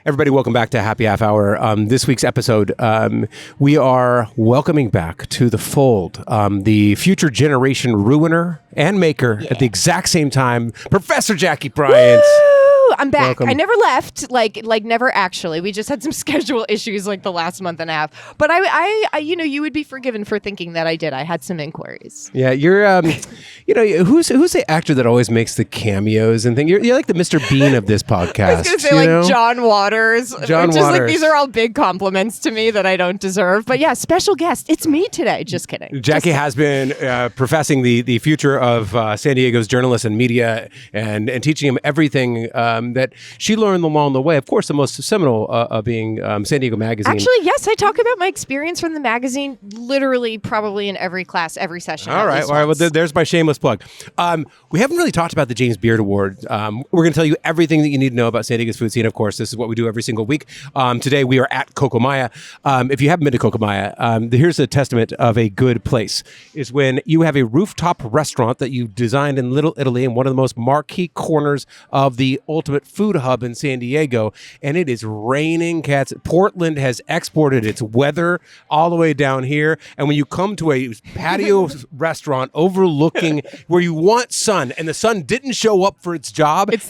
Everybody, welcome back to Happy Half Hour. This week's episode, we are welcoming back to the fold the future generation ruiner and maker at the exact same time, Professor Jackie Bryant. I'm back. Welcome. I never left, like never actually. We just had some schedule issues like the last month and a half. But I you would be forgiven for thinking that I did. I had some inquiries. Yeah, you're, who's the actor that always makes the cameos and things? You're like the Mr. Bean of this podcast. I was going to say John Waters. John Waters. Waters. These are all big compliments to me that I don't deserve. But yeah, special guest. It's me today. Just kidding. Jackie has been professing the future of San Diego's journalists and media and teaching him everything that she learned along the way. Of course, the most seminal being San Diego Magazine. Actually, yes, I talk about my experience from the magazine literally probably in every class, every session. All right. Well, there's my shameless plug. We haven't really talked about the James Beard Award. We're going to tell you everything that you need to know about San Diego's food scene. Of course, this is what we do every single week. Today, we are at Coco Maya. If you haven't been to Coco Maya, here's a testament of a good place. Is when you have a rooftop restaurant that you designed in Little Italy in one of the most marquee corners of the ultimate food hub in San Diego, and it is raining cats. Portland has exported its weather all the way down here, and when you come to a patio restaurant overlooking where you want sun, and the sun didn't show up for its job, it's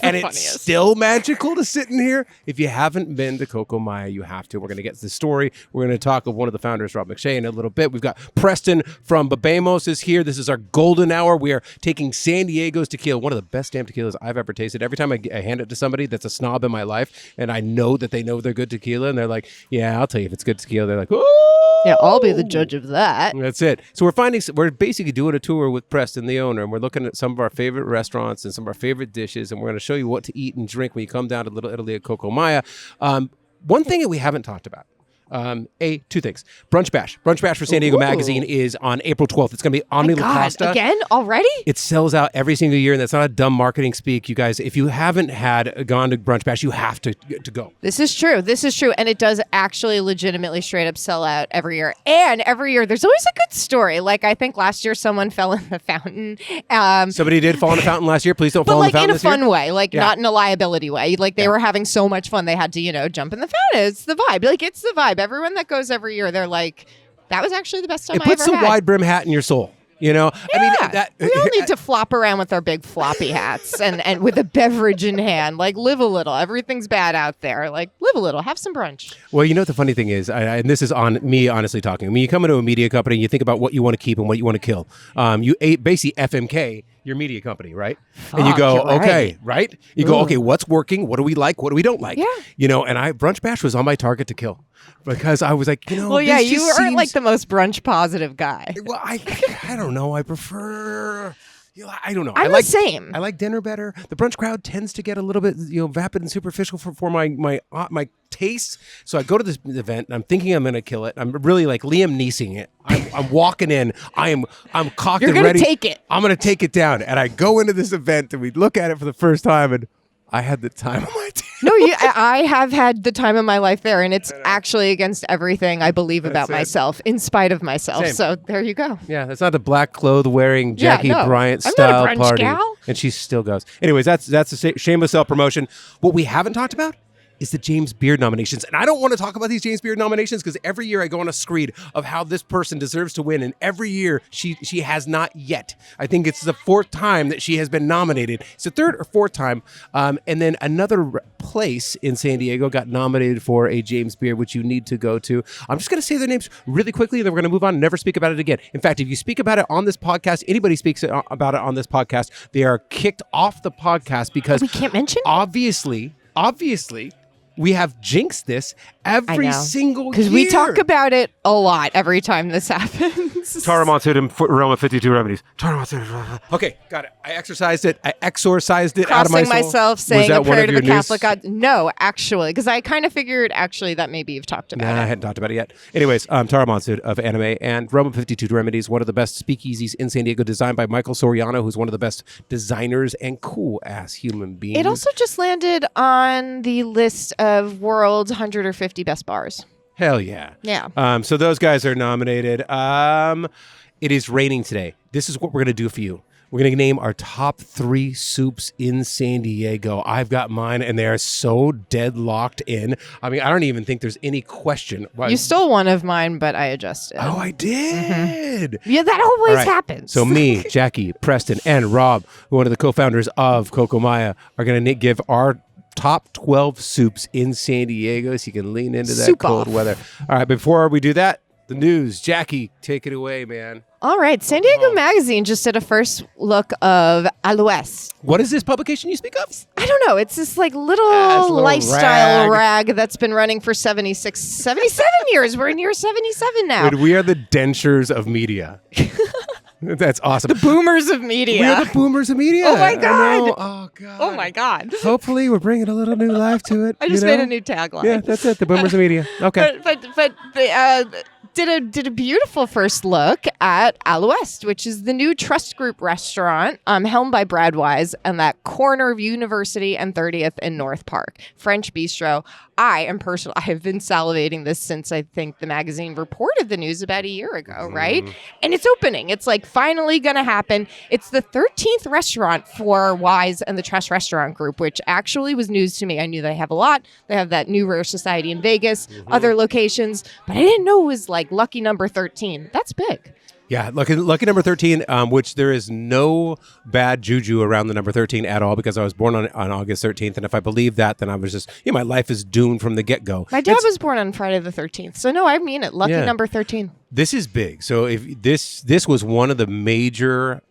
still magical to sit in here. If you haven't been to Coco Maya, you have to. We're going to get to the story. We're going to talk of one of the founders, Rob McShea, in a little bit. We've got Preston from Babemos is here. This is our golden hour. We are taking San Diego's tequila, one of the best damn tequilas I've ever tasted. Every time I hand it to somebody that's a snob in my life, and I know that they know they're good tequila, and they're like, yeah, I'll tell you if it's good tequila. They're like, oh, yeah, I'll be the judge of that. That's it. So we're basically doing a tour with Preston, the owner, and we're looking at some of our favorite restaurants and some of our favorite dishes, and we're going to show you what to eat and drink when you come down to Little Italy at Coco Maya. One thing that we haven't talked about. Two things. Brunch Bash for San Diego Magazine is on April 12th. It's going to be Omni La Costa. Again? Already? It sells out every single year, and that's not a dumb marketing speak. You guys, if you haven't gone to Brunch Bash, you have to go. This is true. And it does actually legitimately straight up sell out every year. And every year, there's always a good story. Like, I think last year someone fell in the fountain. Somebody did fall in the fountain last year. Please don't fall in the fountain this year. But in a fun way. Like, not in a liability way. Like, they were having so much fun, they had to, jump in the fountain. It's the vibe. Like, it's the vibe. Everyone that goes every year, they're like, that was actually the best time I ever had. It puts a wide brim hat in your soul. Yeah. We all need to flop around with our big floppy hats and with a beverage in hand. Like, live a little. Everything's bad out there. Like, live a little. Have some brunch. Well, you know what the funny thing is, and this is on me honestly talking. When you come into a media company, you think about what you want to keep and what you want to kill. You basically FMK your media company, right? And you go, okay, right? You go, okay, what's working? What do we like? What do we don't like? Yeah. And Brunch Bash was on my target to kill because I was like, well, yeah, you aren't like the most brunch positive guy. Well, I don't know. I prefer. I don't know. I'm the same. I like dinner better. The brunch crowd tends to get a little bit, vapid and superficial for my taste. So I go to this event and I'm thinking I'm going to kill it. I'm really like Liam Neesoning it. I'm walking in. I'm cocked and ready. You're going to take it. I'm going to take it down. And I go into this event and we look at it for the first time and I had the time of my day. No, I have had the time of my life there, and it's actually against everything I believe about myself, in spite of myself. Same. So there you go. Yeah, that's not the black cloth wearing Jackie Bryant style I'm not a brunch party. gal. And she still goes. Anyways, that's a shameless self-promotion. What we haven't talked about is the James Beard nominations. And I don't want to talk about these James Beard nominations because every year I go on a screed of how this person deserves to win. And every year she has not yet. I think it's the fourth time that she has been nominated. It's the third or fourth time. And then another place in San Diego got nominated for a James Beard, which you need to go to. I'm just going to say their names really quickly and then we're going to move on and never speak about it again. In fact, if you speak about it on this podcast, anybody speaks about it on this podcast, they are kicked off the podcast because we can't mention? Obviously, we have jinxed this every single year. Because we talk about it a lot every time this happens. Taramonsudim realm of 52 remedies. Okay, got it. I exorcised it out of my soul. Crossing myself, saying a prayer to the Catholic God. No, actually, because I kind of figured actually that maybe you've talked about it. I hadn't talked about it yet. Anyways, Tara Mansud of Anime and Realm of 52 Remedies, one of the best speakeasies in San Diego, designed by Michael Soriano, who's one of the best designers and cool-ass human beings. It also just landed on the list of world's 100 or 50 best bars. Hell yeah. Yeah. So those guys are nominated. It is raining today. This is what we're going to do for you. We're going to name our top 3 soups in San Diego. I've got mine, and they are so deadlocked in. I mean, I don't even think there's any question. You stole one of mine, but I adjusted. Oh, I did. Yeah, that always happens. So me, Jackie, Preston, and Rob, one of the co-founders of Coco Maya, are going to give our top 12 soups in San Diego so you can lean into that cold weather. All right, before we do that, the news. Jackie, take it away, man. All right. San Diego Magazine just did a first look of A l'Ouest. What is this publication you speak of? I don't know. It's this like little lifestyle rag that's been running for 77 years. We're in year 77 now. Dude, we are the dentures of media. That's awesome. The boomers of media. We are the boomers of media. Oh, my God. Oh, God. Oh, my God. Hopefully, we're bringing a little new life to it. I just made a new tagline. Yeah, that's it. The boomers of media. Okay. But they did a beautiful first look at A l'Ouest, which is the new Trust Group restaurant helmed by Brad Wise and that corner of University and 30th in North Park. French bistro. I have been salivating this since I think the magazine reported the news about a year ago, right? And it's opening. It's like finally going to happen. It's the 13th restaurant for Wise and the Trust Restaurant Group, which actually was news to me. I knew they have a lot. They have that New Rare Society in Vegas, other locations, but I didn't know it was like lucky number 13. That's big. Yeah, lucky number 13, which there is no bad juju around the number 13 at all because I was born on August 13th. And if I believe that, then I was just, my life is doomed from the get-go. My dad was born on Friday the 13th. So no, I mean it. Lucky number 13. This is big. So if this was one of the major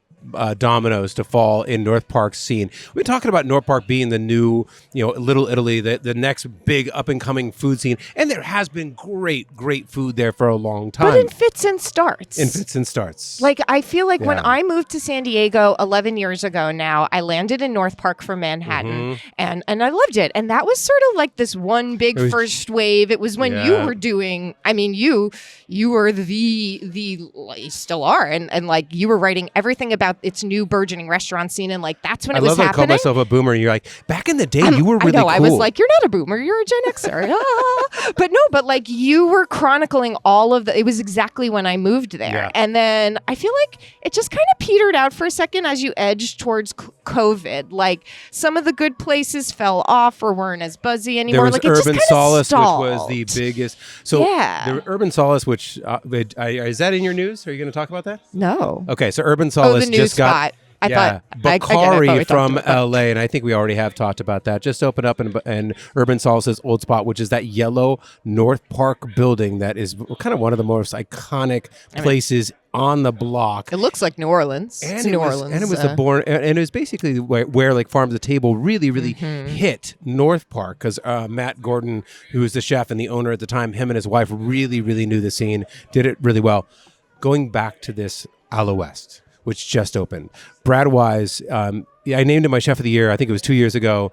dominoes to fall in North Park's scene. We're talking about North Park being the new, Little Italy, the next big up-and-coming food scene. And there has been great food there for a long time. But in fits and starts. Like, I feel like when I moved to San Diego 11 years ago now, I landed in North Park from Manhattan, and I loved it. And that was sort of like this one big first wave. It was when you were doing, you were you still are, and like you were writing everything about its new burgeoning restaurant scene, and like that's when it was happening. I call myself a boomer, and you're like, back in the day, you were really cool. I was like, you're not a boomer, you're a Gen Xer. But like you were chronicling all of it was exactly when I moved there. And then I feel like it just kind of petered out for a second as you edged towards COVID. Like some of the good places fell off or weren't as buzzy anymore. There was Urban Solace, which was the biggest. So the Urban Solace, which is that in your news? Are you going to talk about that? No. Okay, so Urban Solace the just got. I thought Bakari from LA, and I think we already have talked about that. Just opened up in Urban Solace's old spot, which is that yellow North Park building that is kind of one of the most iconic places on the block. It looks like New Orleans. And New Orleans. And it was and it was basically where like Farm to Table really hit North Park because Matt Gordon, who was the chef and the owner at the time, him and his wife really knew the scene, did it really well. Going back to this A l'Ouest, which just opened. Brad Wise, I named him my chef of the year. I think it was 2 years ago.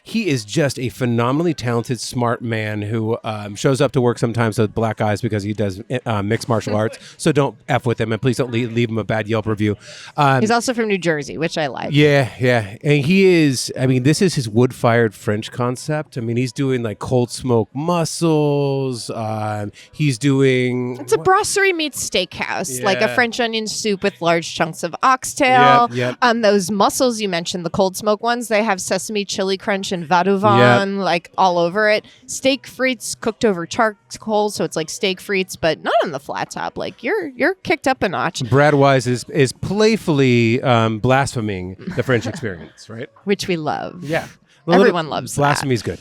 He is just a phenomenally talented, smart man who shows up to work sometimes with black eyes because he does mixed martial arts. So don't F with him, and please don't leave him a bad Yelp review. He's also from New Jersey, which I like. Yeah. And he is, this is his wood-fired French concept. He's doing like cold smoked mussels. He's doing... It's a brasserie meets steakhouse, like a French onion soup with large chunks of oxtail. Yep. Those mussels you mentioned, the cold smoke ones, they have sesame chili crunch and vadouvan like all over it. Steak frites cooked over charcoal, so it's like steak frites, but not on the flat top. Like you're kicked up a notch. Brad Wise is playfully blaspheming the French experience, right? Which we love. Yeah. Everyone loves blasphemy is good.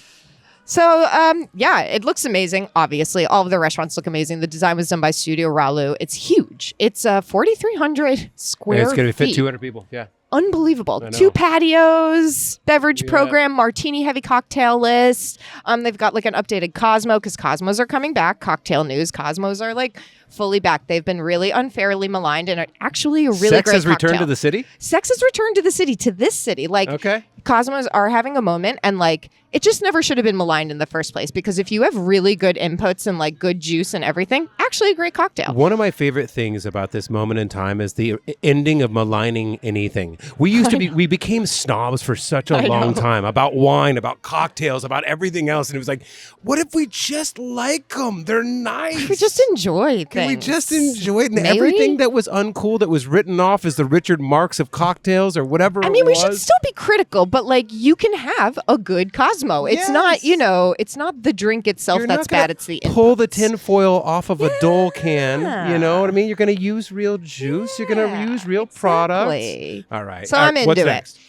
So, it looks amazing. Obviously, all of the restaurants look amazing. The design was done by Studio Ralu. It's huge. It's 4,300 square feet. It's going to fit 200 people. Yeah. Unbelievable. 2 patios, beverage program, martini heavy cocktail list. They've got like an updated Cosmo because Cosmos are coming back. Cocktail news. Cosmos are like fully back. They've been really unfairly maligned and are actually a really great cocktail. Sex has returned to the city? Sex has returned to the city, to this city. Like, Cosmos are having a moment, and like, it just never should have been maligned in the first place because if you have really good inputs and like good juice and everything, actually a great cocktail. One of my favorite things about this moment in time is the ending of maligning anything. We became snobs for such a long time about wine, about cocktails, about everything else. And it was like, what if we just like them? They're nice. We just enjoy things. Can we things. just enjoy it? And Maybe? everything that was uncool, that was written off as the Richard Marx of cocktails or whatever I mean, it we was. should still be critical, but like you can have a good Cosmo. It's not, it's not the drink itself You're that's not gonna bad. It's the pull the inputs. tin foil off of a Dole can. You know what I mean? You're going to use real juice. You're going to use real products. All right. So All I'm right, into what's it. next?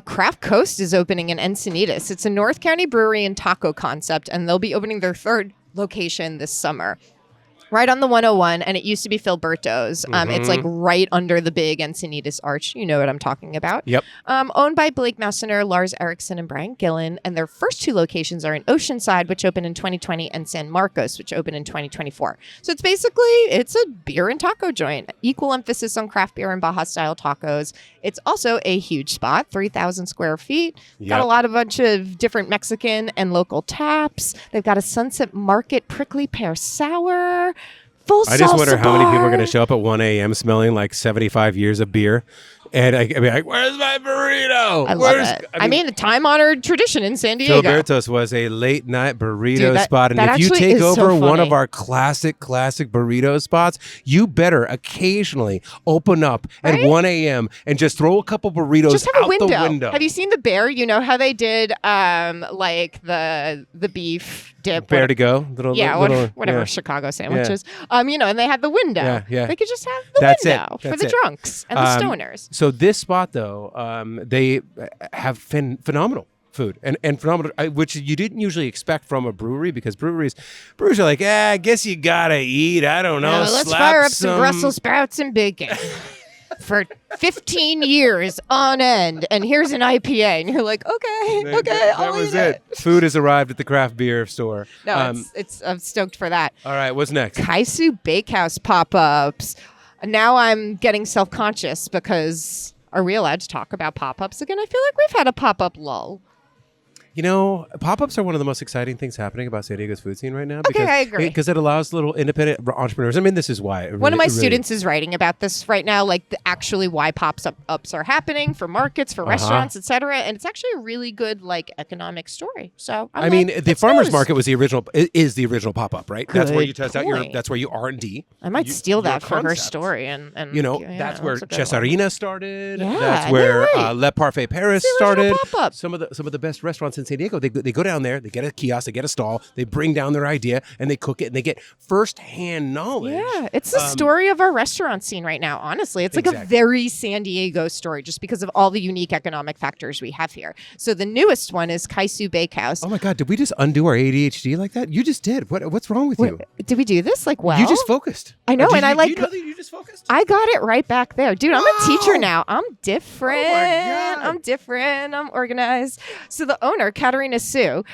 Craft Coast is opening in Encinitas. It's a North County brewery and taco concept, and they'll be opening their third location this summer. Right on the 101, and it used to be Filberto's. It's like right under the big Encinitas Arch. You know what I'm talking about. Yep. Owned by Blake Messner, Lars Erickson, and Brian Gillen. And their first two locations are in Oceanside, which opened in 2020, and San Marcos, which opened in 2024. So it's a beer and taco joint. Equal emphasis on craft beer and Baja-style tacos. It's also a huge spot, 3,000 square feet. Got a bunch of different Mexican and local taps. They've got a Sunset Market prickly pear sour. I just wonder how many people are going to show up at 1 a.m. smelling like 75 years of beer. And I mean, like, where's my burrito? I love it. I mean, the time-honored tradition in San Diego. Filberto's was a late-night burrito Dude, spot. And that if you actually take is over so one of funny. our classic burrito spots, you better occasionally open up at 1 a.m. and just throw a couple burritos Just have out a window. the window. Have you seen the bear? You know how they did like the beef dip. Bear to go? Whatever Chicago sandwiches. And they had the window. Yeah. They could just have the That's window it. for That's the it. drunks and the stoners. So this spot, though, they have phenomenal food and phenomenal, which you didn't usually expect from a brewery, because breweries are like, I guess you gotta eat. I don't know. Let's slap fire up some Brussels sprouts and bacon. For 15 years on end, and here's an IPA, and you're like, okay, That I'll was eat it. Food has arrived at the craft beer store. No, I'm stoked for that. All right, what's next? Kaisu Bakehouse pop-ups. Now I'm getting self-conscious because are we allowed to talk about pop-ups again? I feel like we've had a pop-up lull. You know, pop-ups are one of the most exciting things happening about San Diego's food scene right now. Okay, I agree. Because it allows little independent entrepreneurs. I mean, this is why. One of my students is writing about this right now, like actually why pop-ups are happening for markets, for restaurants, etc. And it's actually a really good like economic story. So I mean, the farmers market was the original. Is the original pop-up, right? That's where you test out point. That's where you R&D. I might steal that for her concepts. story, and that's where that's a good one. Cesarina started. Yeah, That's where you're right. Le Parfait Paris The original started. pop-up. Some of the best restaurants in San Diego. They go down there, they get a kiosk, they get a stall, they bring down their idea, and they cook it, and they get first-hand knowledge. Yeah, it's the story of our restaurant scene right now, honestly. It's like a very San Diego story just because of all the unique economic factors we have here. So the newest one is Kaisu Bakehouse. Oh my God, did we just undo our ADHD like that? You just did. What's wrong with you? Did we do this? Like, well? You just focused. I know, Do and I you like... know that you just focused? I got it right back there. Dude, I'm a teacher now. I'm different. Oh my God. I'm different. I'm organized. So the owner, Katarina Sue,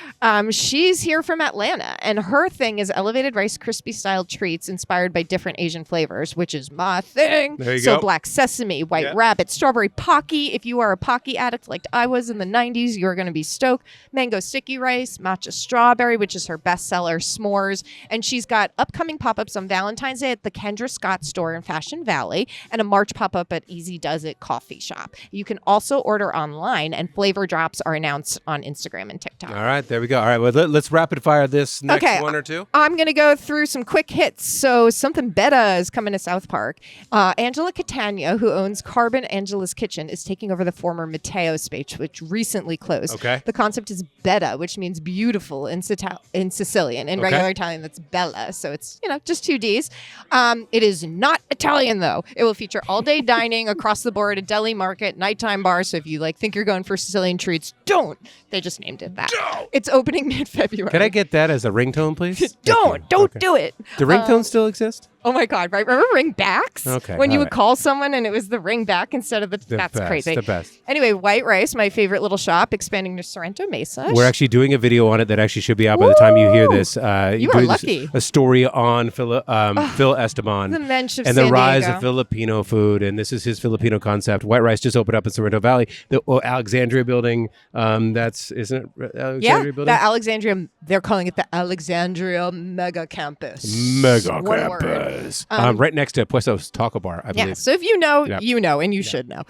she's here from Atlanta, and her thing is elevated Rice Krispie style treats inspired by different Asian flavors, which is my thing. There you so go. black sesame, white rabbit, strawberry Pocky. If you are a Pocky addict like I was in the 90s, you're going to be stoked. Mango sticky rice, matcha strawberry, which is her bestseller, s'mores. And she's got upcoming pop-ups on Valentine's Day at the Kendra Scott store in Fashion Valley and a March pop-up at Easy Does It coffee shop. You can also order online, and flavor drops are announced on Instagram and TikTok. All right, there we go. All right, well, let's rapid fire this next one or two. I'm going to go through some quick hits. So something better is coming to South Park. Angela Catania, who owns Carbon Angela's Kitchen, is taking over the former Matteo space, which recently closed. Okay. The concept is bella, which means beautiful in Sicilian. In regular Italian, that's bella. So it's, just two Ds. It is not Italian, though. It will feature all-day dining across the board, a deli market, nighttime bar. So if you think you're going for Sicilian treats, don't. They just named it that. Don't. It's opening mid-February. Can I get that as a ringtone, please? Don't do it. Do ringtones still exist? Oh my God, right? Remember ringbacks? Okay, When you all would right. call someone and it was the ringback instead of the that's best, crazy. the best. Anyway, White Rice, my favorite little shop, expanding to Sorrento Mesa. We're actually doing a video on it that actually should be out by the time you hear this. You are doing lucky. A story on Phil Esteban the mensch of and San the rise Diego. of Filipino food, and this is his Filipino concept. White Rice just opened up in Sorrento Valley. The Alexandria building, isn't it Alexandria building? That Alexandria, they're calling it the Alexandria Mega Campus. Mega One Campus. word. Yes. Right next to Puestos Taco Bar, I believe. Yeah, so if you know, Yep. you know, and you should know.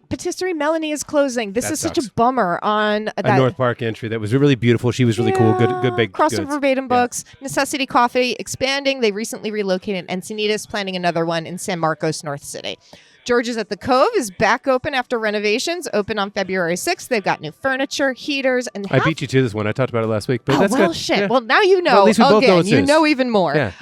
Patisserie Melanie is closing. This That is such sucks. a bummer on A that. North Park entry that was really beautiful. She was really cool. Good big Cross goods. verbatim Yeah. books. Necessity Coffee expanding. They recently relocated Encinitas, planning another one in San Marcos, North City. George's at the Cove is back open after renovations. Open on February 6th. They've got new furniture, heaters, and I beat you to this one. I talked about it last week, but that's well, good. shit. Yeah. Well, now you know. Well, at least we both know Again, what it you is. know even more. Yeah.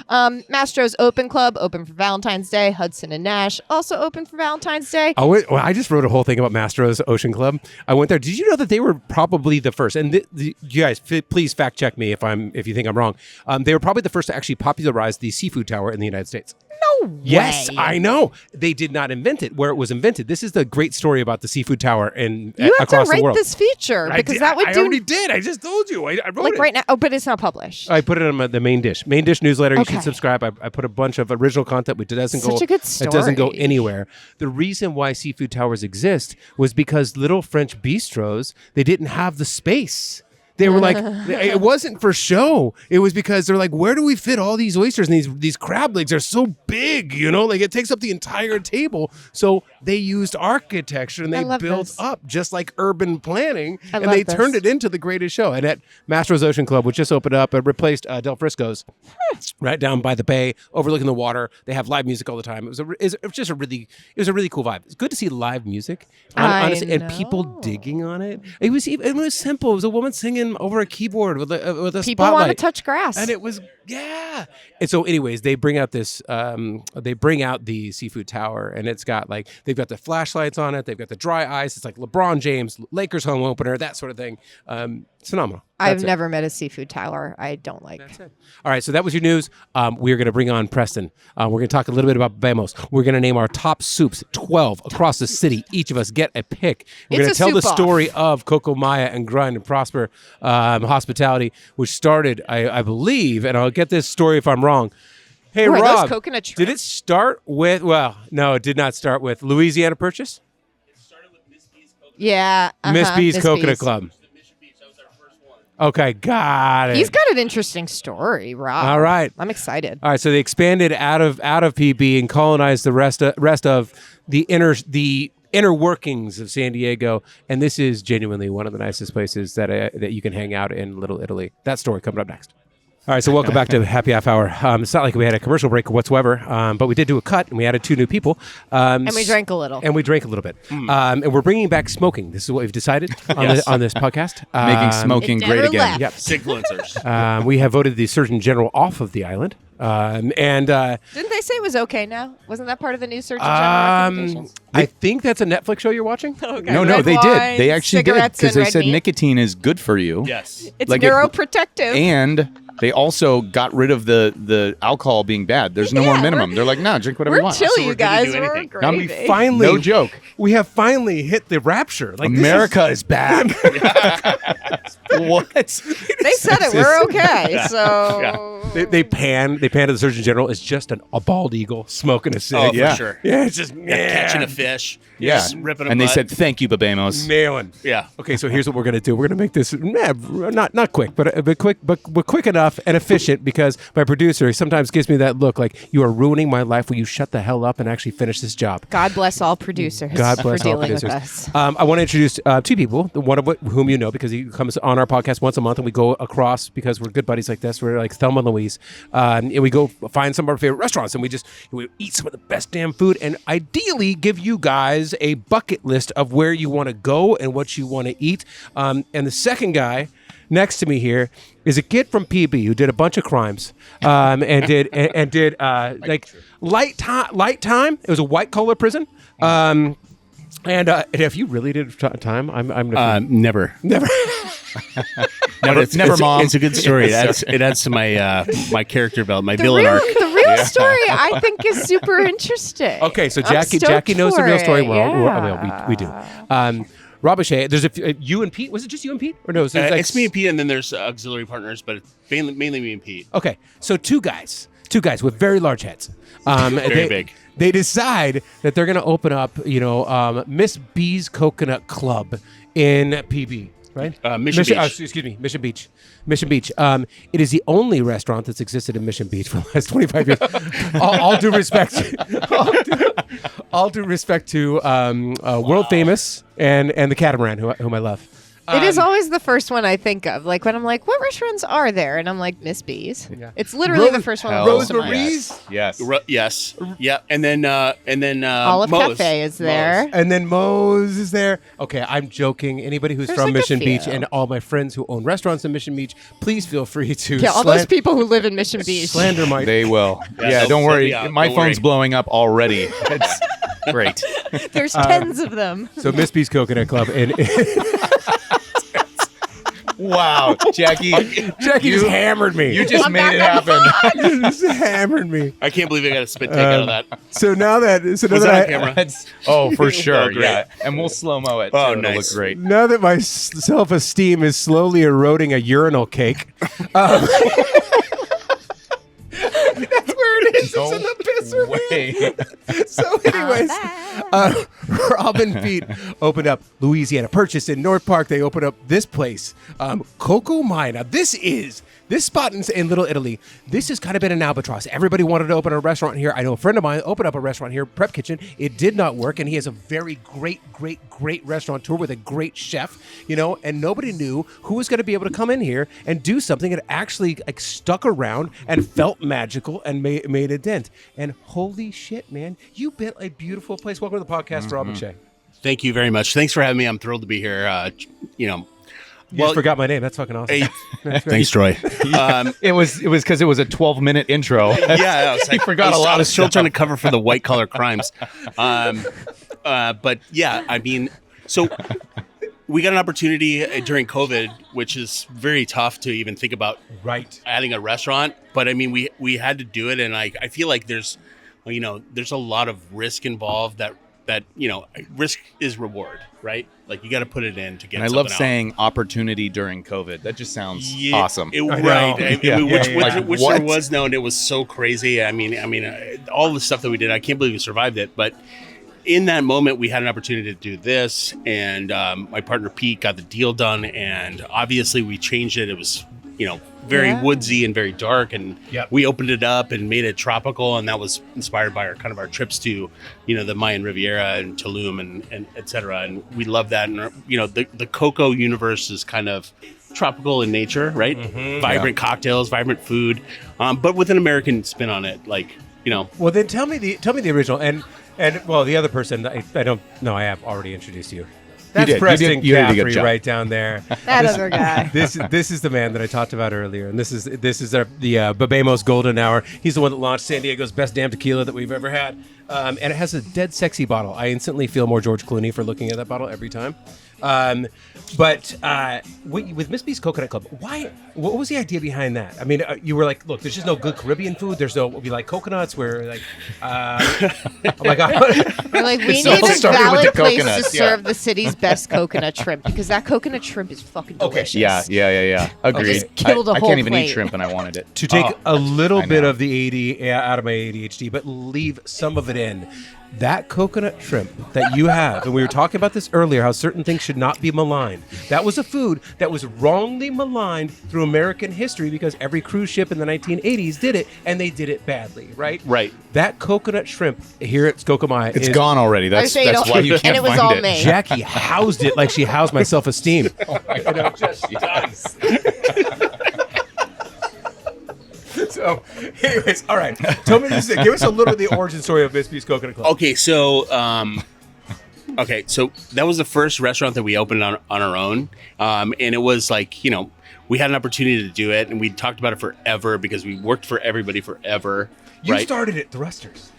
Mastro's Open Club, open for Valentine's Day. Hudson and Nash, also open for Valentine's Day. I just wrote a whole thing about Mastro's Ocean Club. I went there. Did you know that they were probably the first? And you guys, please fact check me if you think I'm wrong. They were probably the first to actually popularize the seafood tower in the United States. No way. Yes, I know. They did not invent it where it was invented. This is the great story about the seafood tower You have across to write the world. this feature because that would I do already did. I just told you. I wrote like it. right now. Oh, but it's not published. I put it on the main dish newsletter. You Okay. should subscribe. I put a bunch of original content which doesn't Such go. a good It doesn't go story. anywhere. The reason why seafood towers exist was because little French bistros, they didn't have the space. They were like, it wasn't for show. It was because they're like, where do we fit all these oysters? And these crab legs are so big, like it takes up the entire table. So they used architecture and I they love built this. up just like urban planning. I And love they this. turned it into the greatest show. And at Mastro's Ocean Club, which just opened up, it replaced Del Frisco's right down by the bay, overlooking the water. They have live music all the time. It was a really cool vibe. It's good to see live music, honestly, and people know. digging on it. It was simple. It was a woman singing over a keyboard with a People spotlight. want to touch grass. And it was, yeah. And so anyways, they bring out the seafood tower, and it's got they've got the flashlights on it. They've got the dry ice. It's like LeBron James, Lakers home opener, that sort of thing. It's phenomenal. I've That's it. never met a seafood tower I don't like. That's it. All right, so that was your news. We're going to bring on Preston. We're going to talk a little bit about Bemos. We're going to name our top soups, 12 across the city. Each of us get a pick. We're going to It's a tell the soup-off. story of Coco Maya and Grind and Prosper Hospitality, which started, I believe, and I'll get this story if I'm wrong. Hey, Ooh, are those Rob, coconut did it start with, no, it did not start with Louisiana Purchase? Yeah. Miss B's Coconut B's. Club. Okay, got it. He's got an interesting story, Rob. All right. I'm excited. All right, so they expanded out of PB and colonized the rest of the inner workings of San Diego, and this is genuinely one of the nicest places that you can hang out in Little Italy. That story coming up next. All right, so welcome back to Happy Half Hour. It's not like we had a commercial break whatsoever, but we did do a cut, and we added 2 new people. And we drank a little. And we drank a little bit. And we're bringing back smoking. This is what we've decided on this podcast. Making smoking It great never again. left. Yep. Influencers. We have voted the Surgeon General off of the island. Didn't they say it was okay now? Wasn't that part of the new Surgeon General recommendations? I think that's a Netflix show you're watching. Okay. No, Red they wine, did. They actually did cigarettes, because and they red said meat. nicotine is good for you. Yes. It's like it- neuroprotective. And they also got rid of the alcohol being bad. There's no more Yeah, minimum. They're like, no, drink whatever we're you want. chill, So you we're good to guys. do We're anything. Now we gravy. finally, No joke. we have finally hit the rapture. Like America is back. What? They said it. We're okay. So They pan to the Surgeon General. It's just a bald eagle smoking a cig. Oh, Yeah. for sure. Yeah, it's just Catching a fish. Yeah. Just ripping a And they butt. said, thank you, Babemos. nailing. Yeah. Okay, so here's what we're gonna do. We're gonna make this not quick, but quick enough and efficient because my producer sometimes gives me that look like you are ruining my life. Will you shut the hell up and actually finish this job? God bless all producers God bless for all dealing with producers. us. I want to introduce 2 people. One of whom you know because he comes on our podcast once a month, and we go across because we're good buddies like this. We're like Thelma and Louise, and we go find some of our favorite restaurants, and we eat some of the best damn food, and ideally give you guys a bucket list of where you want to go and what you want to eat. And the second guy next to me here is a kid from PB who did a bunch of crimes and did like light time. It was a white collar prison. And if you really did time, I'm Never. never. Never, Mom. It's a good story. It adds to my my character development, my The villain real, arc. the real story, I think, is super interesting. Okay, so I'm Jackie stoked knows the for real story. it, Well, we do. Rob McShea, there's you and Pete. Was it just you and Pete, or no? It's me and Pete, and then there's auxiliary partners, but it's mainly me and Pete. Okay, so two guys with very large heads. Very big. They decide that they're going to open up, Miss B's Coconut Club in PB. right? Mission Beach. Excuse me, Mission Beach. Mission Beach. It is the only restaurant that's existed in Mission Beach for the last 25 years. all due respect. All due respect to world famous and the Catamaran, whom I love. It is always the first one I think of. Like when I'm like, what restaurants are there? And I'm like, Miss B's. Yeah. It's literally the first one. that comes to mind. Rosemary's? Yes. Yes. Yeah. And then Olive Moe's. Cafe is there. And then Moe's is there. Okay, I'm joking. Anybody who's There's from like a Mission few. Beach and all my friends who own restaurants in Mission Beach, please feel free to Yeah, all those people who live in Mission Beach. slander my. They will. Yeah, Yeah, they'll don't send worry. me out. My Don't phone's worry. blowing up already. It's great. There's tens of them. So Miss B's Coconut Club and Wow, Jackie. Jackie just hammered me. You just I'm made it back on happen. just hammered me. I can't believe I got a spit take out of that. So now that Was that on camera? For sure. Oh, great. Yeah, and we'll slow mo it. Oh, so it'll nice. look great. now that my self-esteem is slowly eroding a urinal cake. That's where it is. No It's in the piss way. So, anyways, Rob and Pete opened up Louisiana Purchase in North Park. They opened up this place, Coco Maya. Now, this spot in Little Italy. This has kind of been an albatross. Everybody wanted to open a restaurant here. I know a friend of mine opened up a restaurant here, Prep Kitchen. It did not work, and he has a very great restaurateur with a great chef, and nobody knew who was going to be able to come in here and do something that actually stuck around and felt magical and made a dent. And holy shit, man, you built a beautiful place. Welcome to the podcast, Rob McShea. Thank you very much. Thanks for having me. I'm thrilled to be here. You just forgot my name. That's fucking awesome. Hey, That's great. thanks, Troy. It was because it was a 12-minute intro. Yeah, I was like, forgot a lot I of was still stuff. trying to cover for the white collar crimes. But yeah, I mean, so we got an opportunity during COVID, which is very tough to even think about Right. adding a restaurant. But I mean, we had to do it, and I feel like there's a lot of risk involved. That risk is reward, right? Like you got to put it in to get. And I love something out. saying opportunity during COVID. That just sounds awesome. Right. know. Which What? there was known. It was so crazy. I mean, all the stuff that we did, I can't believe we survived it. But in that moment, we had an opportunity to do this, and my partner Pete got the deal done. And obviously, we changed it. It was, very woodsy and very dark, and Yep. we opened it up and made it tropical, and that was inspired by our trips to, the Mayan Riviera and Tulum and et cetera. And we love that. And the Coco universe is kind of tropical in nature, right? Vibrant cocktails, vibrant food, but with an American spin on it, Well, then tell me the original and well, the other person I don't know. I have already introduced you. That's did. Preston You did a good Caffrey job. right down there. That other guy. This is the man that I talked about earlier, and this is the Babemos Golden Hour. He's the one that launched San Diego's best damn tequila that we've ever had, and it has a dead sexy bottle. I instantly feel more George Clooney for looking at that bottle every time. But with Miss B's Coconut Club, what was the idea behind that? I mean, you were like, look, there's just no good Caribbean food. We like coconuts. We're like, oh my god. We're like, we It all need a started with valid the place to coconuts, serve the city's best coconut shrimp because that coconut shrimp is fucking delicious. Yeah. Agreed. Just killed a I whole can't even eat plate. shrimp, and I wanted it. To take a little I bit know. of the AD out of my ADHD, but leave some of it in. That coconut shrimp that you have, and we were talking about this earlier, how certain things should not be maligned. That was a food that was wrongly maligned through American history because every cruise ship in the 1980s did it, and they did it badly, right? Right. That coconut shrimp here at Coco Maya It's is gone already. I That's say that's why you and can't it was find all it. made. Jackie housed it like she housed my self-esteem. Just does. So, anyways, all right. Tell me this. Give us a little of the origin story of Miss B's Coconut Club. Okay, so that was the first restaurant that we opened on our own, and it was like we had an opportunity to do it, and we talked about it forever because we worked for everybody forever. You right? started at Thrusters.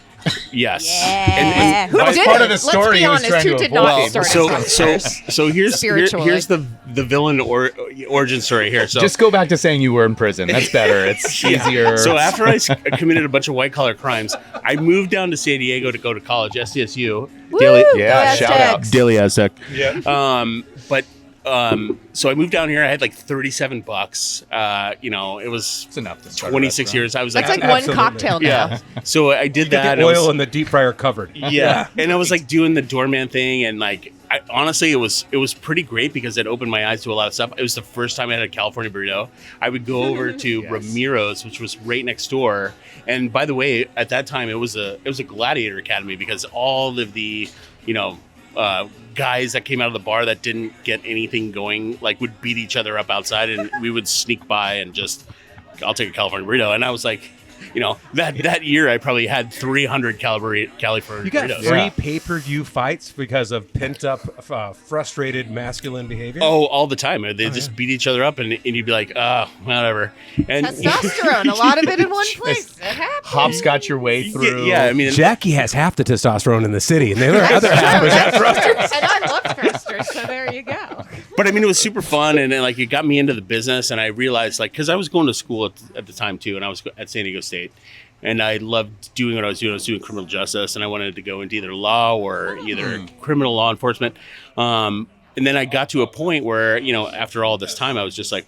Yes. Yeah. Who That was did part it? of the Let's story be he was honest. trying Who to did avoid. not start So here's Spiritually. the villain origin story here. So Just go back to saying you were in prison. That's better. It's easier. So after I committed a bunch of white collar crimes, I moved down to San Diego to go to college, SDSU. Woo! Yeah, Go shout out. Aztecs. Daily Aztec. Yeah. So I moved down here. I had like $37. It was It's enough to start a 26 restaurant. years. I was That's like, like one Absolutely. cocktail now. yeah. So I did Get that. the I was- oil in the deep fryer covered. yeah. And I was like doing the doorman thing, and like honestly, it was pretty great because it opened my eyes to a lot of stuff. It was the first time I had a California burrito. I would go over to Ramiro's, which was right next door. And by the way, at that time, it was a gladiator academy because all of the, guys that came out of the bar that didn't get anything going, like would beat each other up outside, and we would sneak by and just, I'll take a California burrito. And I was like, that year I probably had 300 California You got burritos. free pay-per-view fights because of pent-up, frustrated masculine behavior? Oh, all the time. They just beat each other up, and you'd be like, whatever. And Testosterone, a lot of it in one place. It happens. Hopscotch your way through. yeah, I mean, Jackie has half the testosterone in the city, and the other half is at thrusters. And I love thrusters, so there you go. but I mean, it was super fun, and like it got me into the business, and I realized, like, because I was going to school at the time too, and I was at San Diego State, and I loved doing what I was doing. I was doing criminal justice, and I wanted to go into either law or either criminal law enforcement. And then I got to a point where, after all this time, I was just like,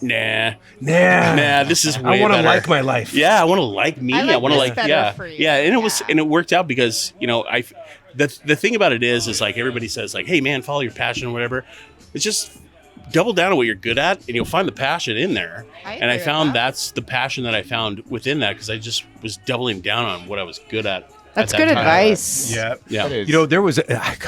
nah, this is way I want to better. like my life. Yeah, I want to like me. I like want to this like, better for you. yeah. And it worked out because, the thing about it is like everybody says like, hey man, follow your passion or whatever. It's just double down on what you're good at, and you'll find the passion in there. And I found that's the passion that I found within that because I just was doubling down on what I was good at. That's that good time. advice. Yeah. It is. There was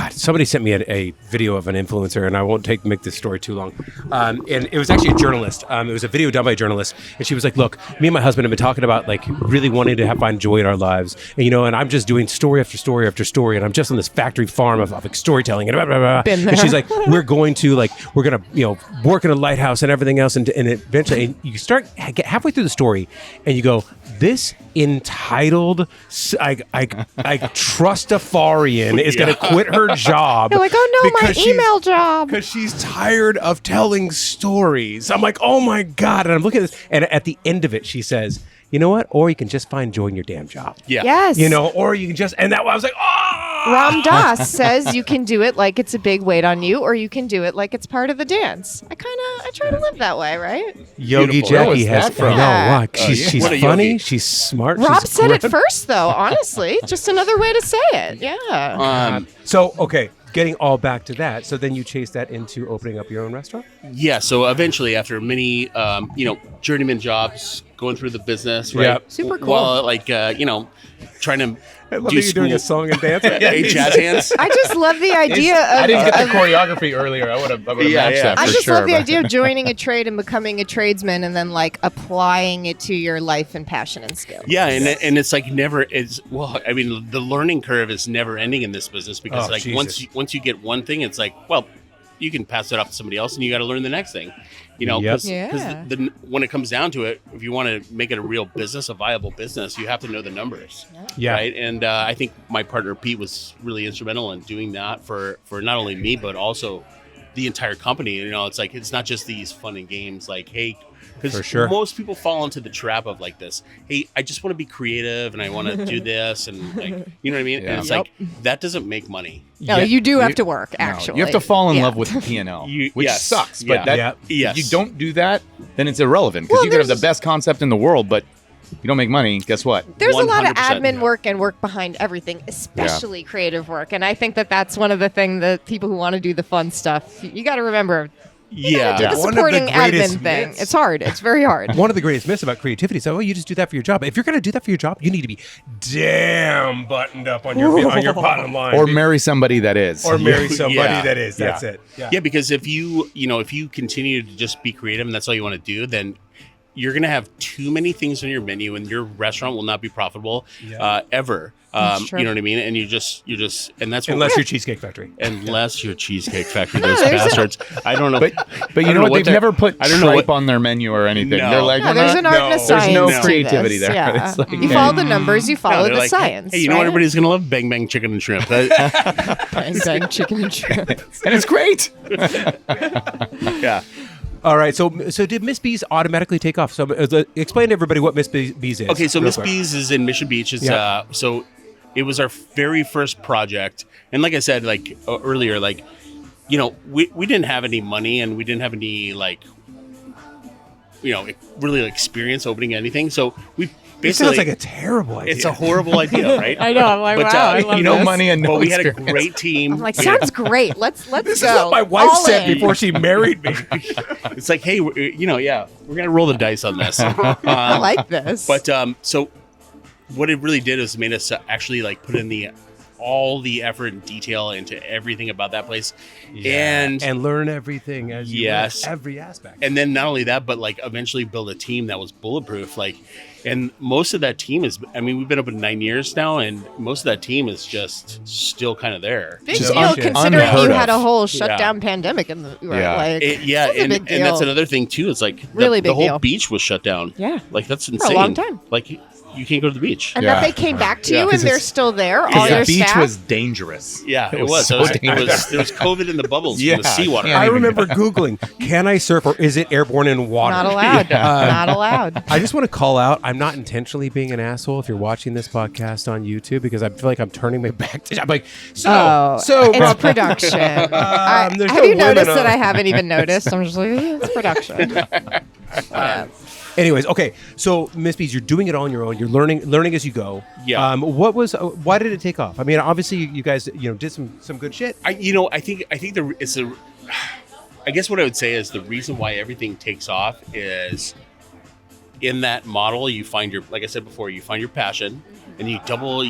somebody sent me a video of an influencer, and I won't make this story too long. And it was actually a journalist. It was a video done by a journalist, and she was like, "Look, me and my husband have been talking about like really wanting to find joy in our lives, and and I'm just doing story after story after story, and I'm just on this factory farm of like storytelling and blah, blah, blah." Been there. And she's like, we're going to work in a lighthouse and everything else, and eventually and you get halfway through the story, and you go, this entitled trustafarian is going to quit her job. You're like, oh no, my because she's- email job. because she's tired of telling stories. I'm like, oh my God. And I'm looking at this. And at the end of it, she says, you know what? Or you can just find joy in your damn job. Yeah. Yes. Or you can just, and that I was like, oh. Ram Dass says you can do it like it's a big weight on you, or you can do it like it's part of the dance. I try to live that way, right? Yogi Beautiful. Where Jackie was has, that from? I know, Yeah. wow, she's What a funny, yogi. she's smart. Rob she's said it great. first, though, honestly. Just another way to say it. Yeah. So, okay, getting all back to that. So then you chase that into opening up your own restaurant? Yeah. So eventually, after many, journeyman jobs, going through the business, right? Yep. Super cool. While trying to I love do that you're doing a school. song and dance. Hey, jazz hands. I just love the idea of. I didn't get the of- choreography earlier. I would have Yeah, matched yeah. that for I just sure. love the but- idea of joining a trade and becoming a tradesman, and then like applying it to your life and passion and skill. Yeah, and it's like never is. Well, I mean, the learning curve is never ending in this business because Oh, like Jesus. once you get one thing, it's like, well, you can pass it off to somebody else, and you got to learn the next thing. Yep. Because Yeah. when it comes down to it, if you want to make it a real business, a viable business, you have to know the numbers. Yeah. Right. And I think my partner Pete was really instrumental in doing that for not only me but also the entire company. It's like it's not just these fun and games. Like, hey, For because sure. most people fall into the trap of like this. Hey, I just want to be creative and I want to do this and like, you know what I mean. Yeah. And it's like that doesn't make money. No, you do have to work. Actually, you have to fall in Yeah. love with the P&L, You- which yes. sucks. Yeah. But that, Yeah. Yes. if you don't do that, then it's irrelevant because Well, you could have the there's- best concept in the world, but you don't make money. Guess what? There's a lot of 100%. admin work and work behind everything, especially creative work. And I think that's one of the things that people who want to do the fun stuff, you got to remember. Yeah. Do the One of the supporting greatest admin thing. myths. It's hard. It's very hard. One of the greatest myths about creativity is, you just do that for your job. If you're going to do that for your job, you need to be damn buttoned up on your bottom line. Or marry somebody that is. Or marry somebody Yeah. that is. That's Yeah. it. Yeah, because if you continue to just be creative and that's all you want to do, then you're going to have too many things on your menu and your restaurant will not be profitable ever. That's true. You know what I mean? And you're just, and that's what Unless you're Cheesecake Factory. unless you're Cheesecake Factory, No, those there's a- bastards. I don't know. But I you don't know what? They've they're- never put I don't know tripe what. on their menu or anything. No. They're like, No, we're there's not- an art and a There's science. no to creativity this. there. Yeah. It's like, You follow the numbers, you No, follow they're the like, science. Hey, you know right? everybody's gonna love bang bang chicken and shrimp. Bang, bang, chicken and shrimp. and it's great. Yeah. All right. So did Miss B's automatically take off? So explain to everybody what Miss B's is. Okay, so real Miss quick. B's is in Mission Beach. It's Yeah. so it was our very first project, and like I said, like earlier, like we didn't have any money and we didn't have any like really experience opening anything. So we It basically sounds like a terrible idea. it's a horrible idea, right? I know. I'm like, But, wow, I love no this. money and no But we had a experience. great team. I'm like, sounds great. Let's This is go. what my wife All said in. before she married me. It's like, hey, we're gonna roll the dice on this. I like this. But so what it really did is made us actually like put in all the effort and detail into everything about that place, and learn everything as you Yes. learn every aspect. and then not only that, but like eventually build a team that was bulletproof. Like, and most of that team is, I mean, we've been open 9 years now, and most of that team is just still kind of there. big Just deal considering unheard you of. had a whole shutdown pandemic in the Yeah. like. It's a and big deal. And that's another thing too. It's like Really the big whole deal. beach was shut down. Yeah. like that's For a insane. long time. Like you can't go to the beach. And Yeah. that they came back to Yeah. you 'Cause and they're it's- still there. All Because your the beach staff. was dangerous. Yeah, it was was. so dangerous. There was COVID in the bubbles Yeah, from the seawater. can't I even- remember Googling, can I surf or is it airborne in water? Not allowed. Not allowed. I just want to call out, I'm not intentionally being an asshole if you're watching this podcast on YouTube because I feel like I'm turning my back to I'm like, It's Rob, production. there's have no you women noticed on- that I haven't even noticed? I'm just like, it's production. anyways, okay. So Miss Bees, you're doing it on your own. You're learning as you go. Yeah. Why did it take off? I mean, obviously you guys, did some good shit. I think I guess what I would say is the reason why everything takes off is in that model you find like I said before, you find your passion and you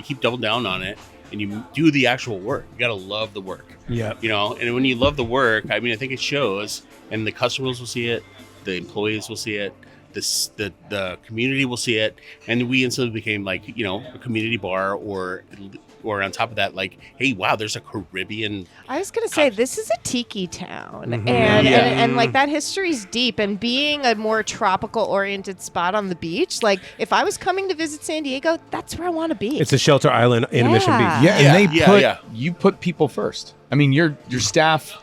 keep double down on it and you do the actual work. You got to love the work. Yeah. And when you love the work, I mean, I think it shows, and the customers will see it, the employees will see it, the community will see it, and we instantly became like a community bar, or on top of that, like, hey, wow, there's a Caribbean. I was gonna say this is a tiki town, Mhm. and like that history's deep. And being a more tropical oriented spot on the beach, like if I was coming to visit San Diego, that's where I want to be. It's a shelter island in Mission Yeah. Beach. Yeah, Yeah, and yeah. you put people first. I mean, your staff,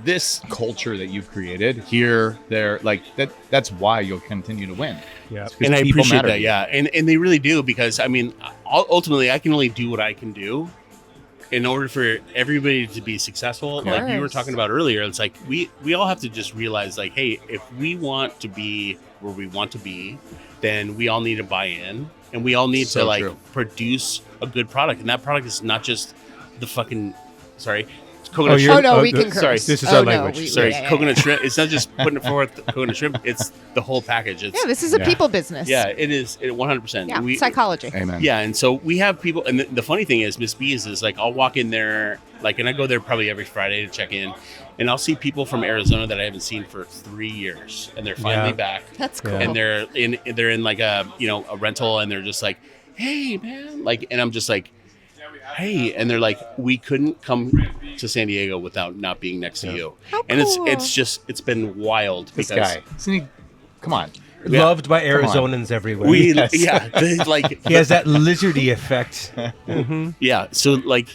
this culture that you've created here, there, like that's why you'll continue to win. Yeah. It's 'cause And I people appreciate matter to that, you. yeah, and they really do, because I mean, ultimately, I can only do what I can do. In order for everybody to be successful, like you were course. talking about earlier, it's like we all have to just realize, like, hey, if we want to be where we want to be, then we all need to buy in, and we all need So to like true. produce a good product, and that product is not just the fucking coconut Oh, shrimp. you're- Oh no, we oh, can curse. sorry, this is Oh, our no, language. we- Sorry, yeah, yeah, coconut shrimp. It's not just putting it forth coconut shrimp. It's the whole package. It's Yeah, this is a Yeah. people business. yeah, it is 100%. Yeah, We- psychology. Amen. yeah, and so we have people, and the funny thing is, Miss B's is like, I'll walk in there, like, and I go there probably every Friday to check in, and I'll see people from Arizona that I haven't seen for 3 years, and they're finally Yeah. back, That's cool. Yeah. and they're in like a rental, and they're just like, hey man, like, and I'm just like, hey, and they're like, we couldn't come to San Diego without not being next to you, How and cool. it's been wild This because guy, isn't he? Come on. Yeah. Loved by on. Arizonans everywhere. we Yes. like he has that lizardy effect. yeah, so like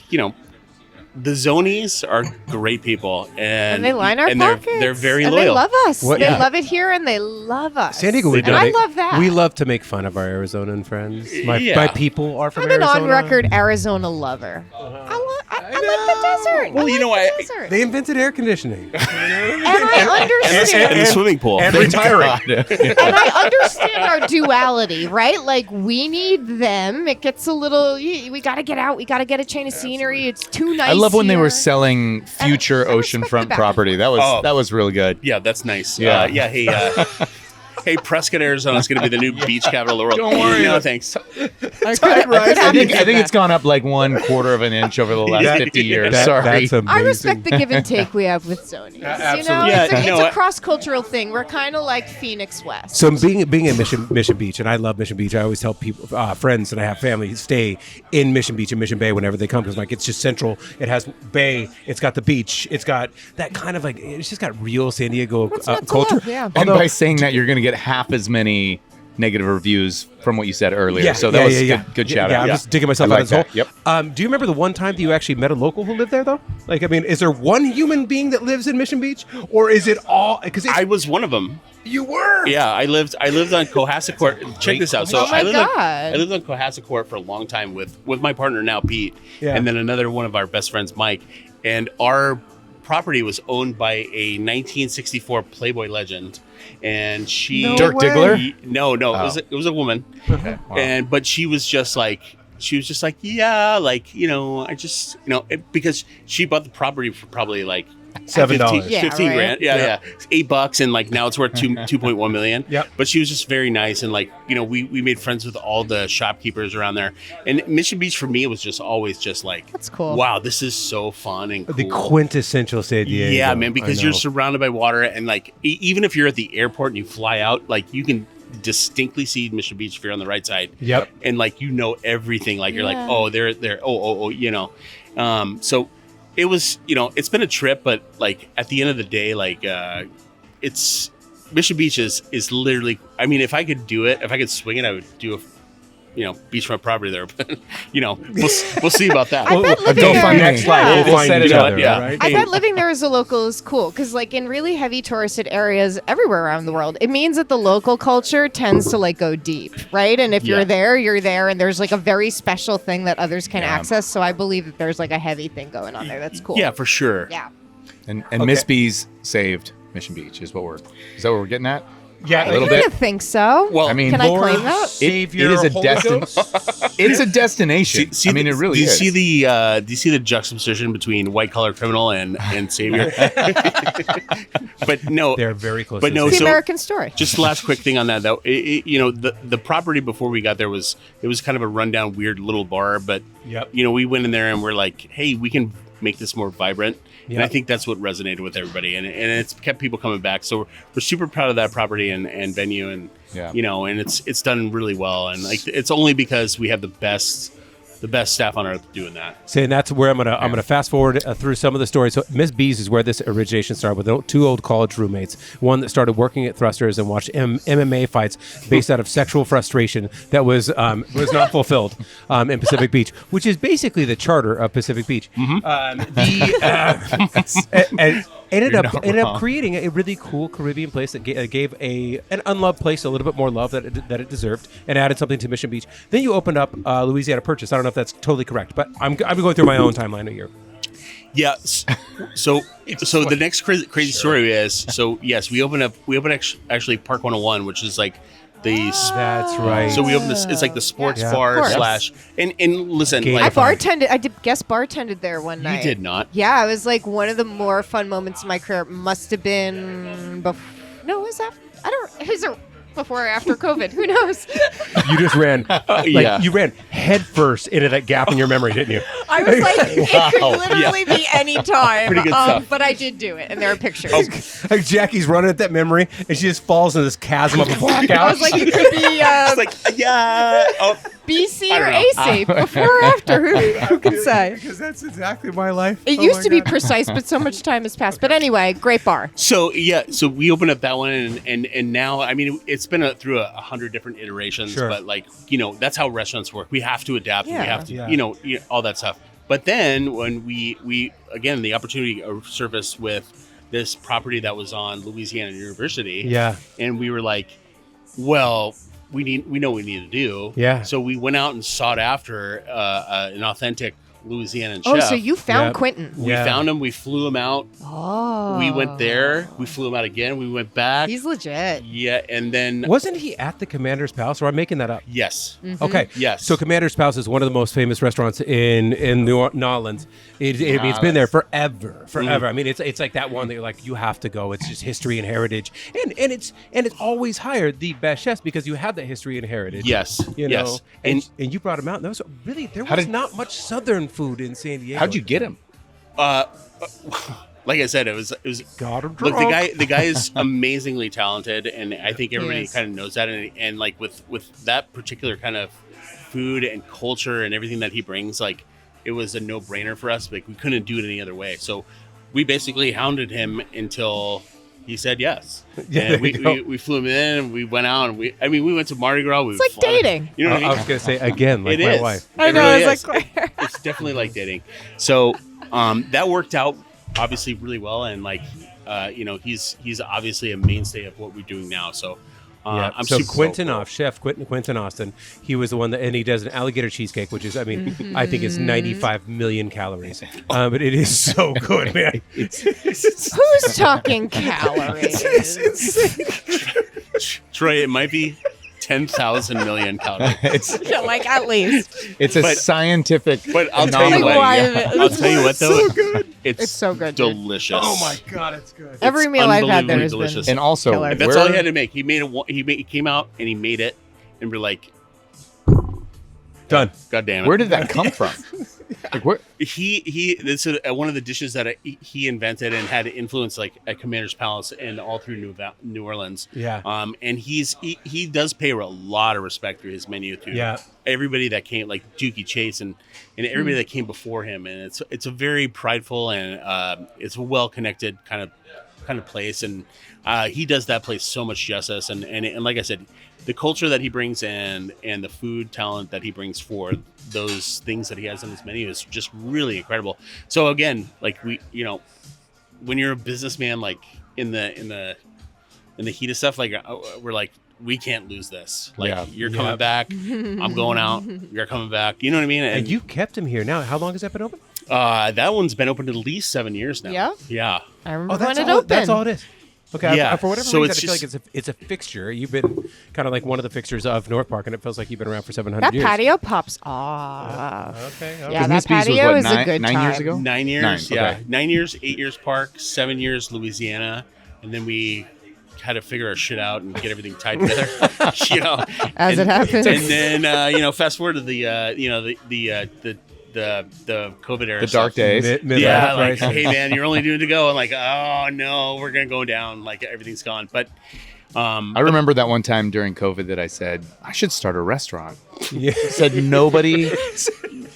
the Zonies are great people, and they line our and pockets. they're very and loyal. They love us. What- They yeah. love it here, and they love us. San Diego, we and I love that. We love to make fun of our Arizonan friends. My Yeah. people are from I'm an Arizona. on-record Arizona lover. I like the desert. Well, I like I- the desert. They invented air conditioning. and I understand. and the swimming pool. and retiring. And I understand our duality, right? Like we need them. It gets a little. We got to get out. We got to get a change of scenery. It's too nice. I love when they were here. selling future I respect oceanfront the back. property. That was really good. Yeah, that's nice. Yeah. Hey, hey, Prescott, Arizona is going to be the new beach capital of the world. Don't worry. No, thanks. I think it's gone up like 1/4 of an inch over the last Yeah. 50 years. That- Sorry. That's amazing. I respect the give and take we have with Sony. You know, absolutely. Yeah, it's no, a I- cross-cultural thing. We're kind of like Phoenix West. So being in Mission Beach, and I love Mission Beach. I always tell people, friends, and I have family stay in Mission Beach and Mission Bay whenever they come because like it's just central. It has bay. It's got the beach. It's got that kind of like it's just got real San Diego What's not to culture. love? Yeah. And Although- by saying that, you're going to get half as many negative reviews from what you said earlier. So that was good shout Yeah, out. I'm just digging myself I out like of this that. hole. Yep. Do you remember the one time that you actually met a local who lived there though? Like, I mean, is there one human being that lives in Mission Beach, or is it all? Because I was one of them. you were. Yeah, I lived on Cohasset Court. Check this out. So Oh my I lived God. I lived on Cohasset Court for a long time with my partner now, Pete, Yeah. and then another one of our best friends, Mike. And our property was owned by a 1964 Playboy legend and she No Dirk way. Diggler? No, Oh. it was a woman, Okay. Wow. but she was just like, yeah, like, because she bought the property for probably like $7. Yeah, 15 right. grand. Yeah. It's $8, and like now it's worth 2.1 million. Yep. But she was just very nice, and like, we made friends with all the shopkeepers around there. And Mission Beach for me, it was just always just like, That's cool. wow, this is so fun and cool. The quintessential San Diego. Yeah, man, because I you're know. surrounded by water, and like even if you're at the airport and you fly out, like you can distinctly see Mission Beach if you're on the right side. Yep. And like everything. Like you're like, Yeah. oh, they're so it was, it's been a trip, but like at the end of the day, like it's Mission Beach is literally, I mean, if I could do it, if I could swing it, I would do a beachfront property there. But we'll see about that. I bet living Go there, find next me. slide. yeah. We'll find set each it up, other. yeah. Right? I bet living there as a local is cool because, like, in really heavy touristed areas everywhere around the world, it means that the local culture tends to like go deep, right? And if Yeah. you're there, and there's like a very special thing that others can Yeah. access. So I believe that there's like a heavy thing going on there. That's cool. Yeah, for sure. Yeah. And Okay. Miss B's saved Mission Beach is that what we're getting at? Yeah, I little kind bit. of think so. Well, I mean, Can I Lord, claim that? Savior, it is a Holy destin- Ghost. It's a destination. I mean, it really do you is. see do you see the juxtaposition between white collar criminal and savior? But no, They're very close. But to no, the It's same. the so- American story. just the last quick thing on that though, the property before we got there was kind of a rundown, weird little bar, but Yep. we went in there and we're like, hey, we can make this more vibrant. And Yep. I think that's what resonated with everybody, and it's kept people coming back. So we're super proud of that property and venue, and Yeah. and it's done really well, and like it's only because we have the best staff on earth doing that. See, and that's where I'm gonna fast forward through some of the stories. So Miss B's is where this origination started with two old college roommates. One that started working at Thrusters and watched MMA fights based out of sexual frustration that was not fulfilled in Pacific Beach, which is basically the charter of Pacific Beach. And ended You're up not ended up wrong. creating a really cool Caribbean place that gave an unloved place a little bit more love that it deserved, and added something to Mission Beach. Then you opened up Louisiana Purchase. I don't know if that's totally correct, but I'm going through my own timeline here. Yeah. So the next crazy story is, so yes, we opened actually Park 101, which is like the That's right. so we opened this. It's like the sports Yeah. bar Of course. slash and listen, Game I like fun. bartended. I did guest bartended there one night. you did not. Yeah, it was like one of the more fun moments in my career. Must have been no, was that? I don't. Is it before or after COVID? Who knows? You just ran, Yeah. you ran head first into that gap in your memory, didn't you? I was like, it could Wow. literally be any time. Pretty good stuff. But I did do it, and there are pictures. Like Jackie's running at that memory, and she just falls into this chasm of a blackout. I was like, it could be It's like yeah. Oh, BC I or don't know. AC, before or after. Who can say? Because that's exactly my life. It used to be precise, but so much time has passed. But anyway, great bar. so we opened up that one, and now I mean it's been through 100 different iterations, Sure. but like that's how restaurants work. We have to adapt. Yeah. We have to Yeah. all that stuff. But then when we again the opportunity surfaced with this property that was on Louisiana University, Yeah. and we were like, well, we know what we need to do. Yeah. So we went out and sought after an authentic Louisianan Oh, chef. so you found Yep. Quentin. We Yeah. found him. We flew him out. Oh. We went there. We flew him out again. We went back. He's legit. Yeah, and then Wasn't he at the Commander's Palace, or I'm making that up? yes, Okay. Yes. So Commander's Palace is one of the most famous restaurants in New Orleans. It's been there forever. I mean, it's like that one that you're like, you have to go. It's just history and heritage, and it's always hired the best chefs because you have that history and heritage. yes, You know, yes, and you brought him out. And there was there How was did- not much Southern food in San Diego. How'd you get him? like I said, it was. Got him Look, drunk. the guy is amazingly talented, and I think everybody is. kind of knows that. And like with that particular kind of food and culture and everything that he brings, like it was a no brainer for us. Like we couldn't do it any other way. So we basically hounded him until he said yes. Yeah, and there you go. we flew him in. And we went out, and we went to Mardi Gras. It's like dating. You know what I I mean? was gonna say again, like It my is. wife. I It know. really I is. was like, It's definitely like dating. So that worked out obviously really well, and like he's obviously a mainstay of what we're doing now. So I'm so super Quentin Quentin Austin, he was the one that, and he does an alligator cheesecake, which is, I mean, I think it's 95 million calories, but it is so good, man. Who's talking calories? Troy, it might be 10,000 million calories. Yeah, like at least. It's a scientific. But I'll tell you anomaly. what. I'll tell you what though. So good. It's so good, dude. Delicious. Oh my God, it's good. Every meal I've had there has delicious. been And also, killer. That's all he had to make. He made he came out and he made it, and we're like, Done. God damn it. Where did that come from? Like, where? He this is one of the dishes that he invented and had influence like at Commander's Palace and all through New Orleans. Yeah. And he does pay a lot of respect through his menu to everybody that came, like Dookie Chase and everybody that came before him. And it's a very prideful and it's a well connected kind of place. And he does that place so much justice. And like I said, the culture that he brings and the food talent that he brings for those things that he has on his menu is just really incredible. So again, like when you're a businessman, like in the heat of stuff, like we're like, we can't lose this. Like you're coming back, I'm going out, you're coming back. You know what I mean? And you kept him here. Now, how long has that been open? That one's been open at least 7 years now. Yeah? Yeah. I remember that's when it all, opened. That's all it is. Okay, Yeah. For whatever So reason, it's I feel just- like it's a fixture. You've been kind of like one of the fixtures of North Park, and it feels like you've been around for 700 That years. patio pops off. Okay. Yeah, Miss that B's was patio what, is a good 9 time. years ago? 9 years. 9, Yeah. okay. 9 years, 8 years Park, 7 years Louisiana. And then we had to figure our shit out and get everything tied together, As it happens. And then, fast forward to the COVID era. The dark stuff. days. Yeah, like, hey man, you're only doing to go. I'm like, oh no, we're gonna go down. Like everything's gone. But I remember that one time during COVID that I said, I should start a restaurant. Yeah. Said nobody.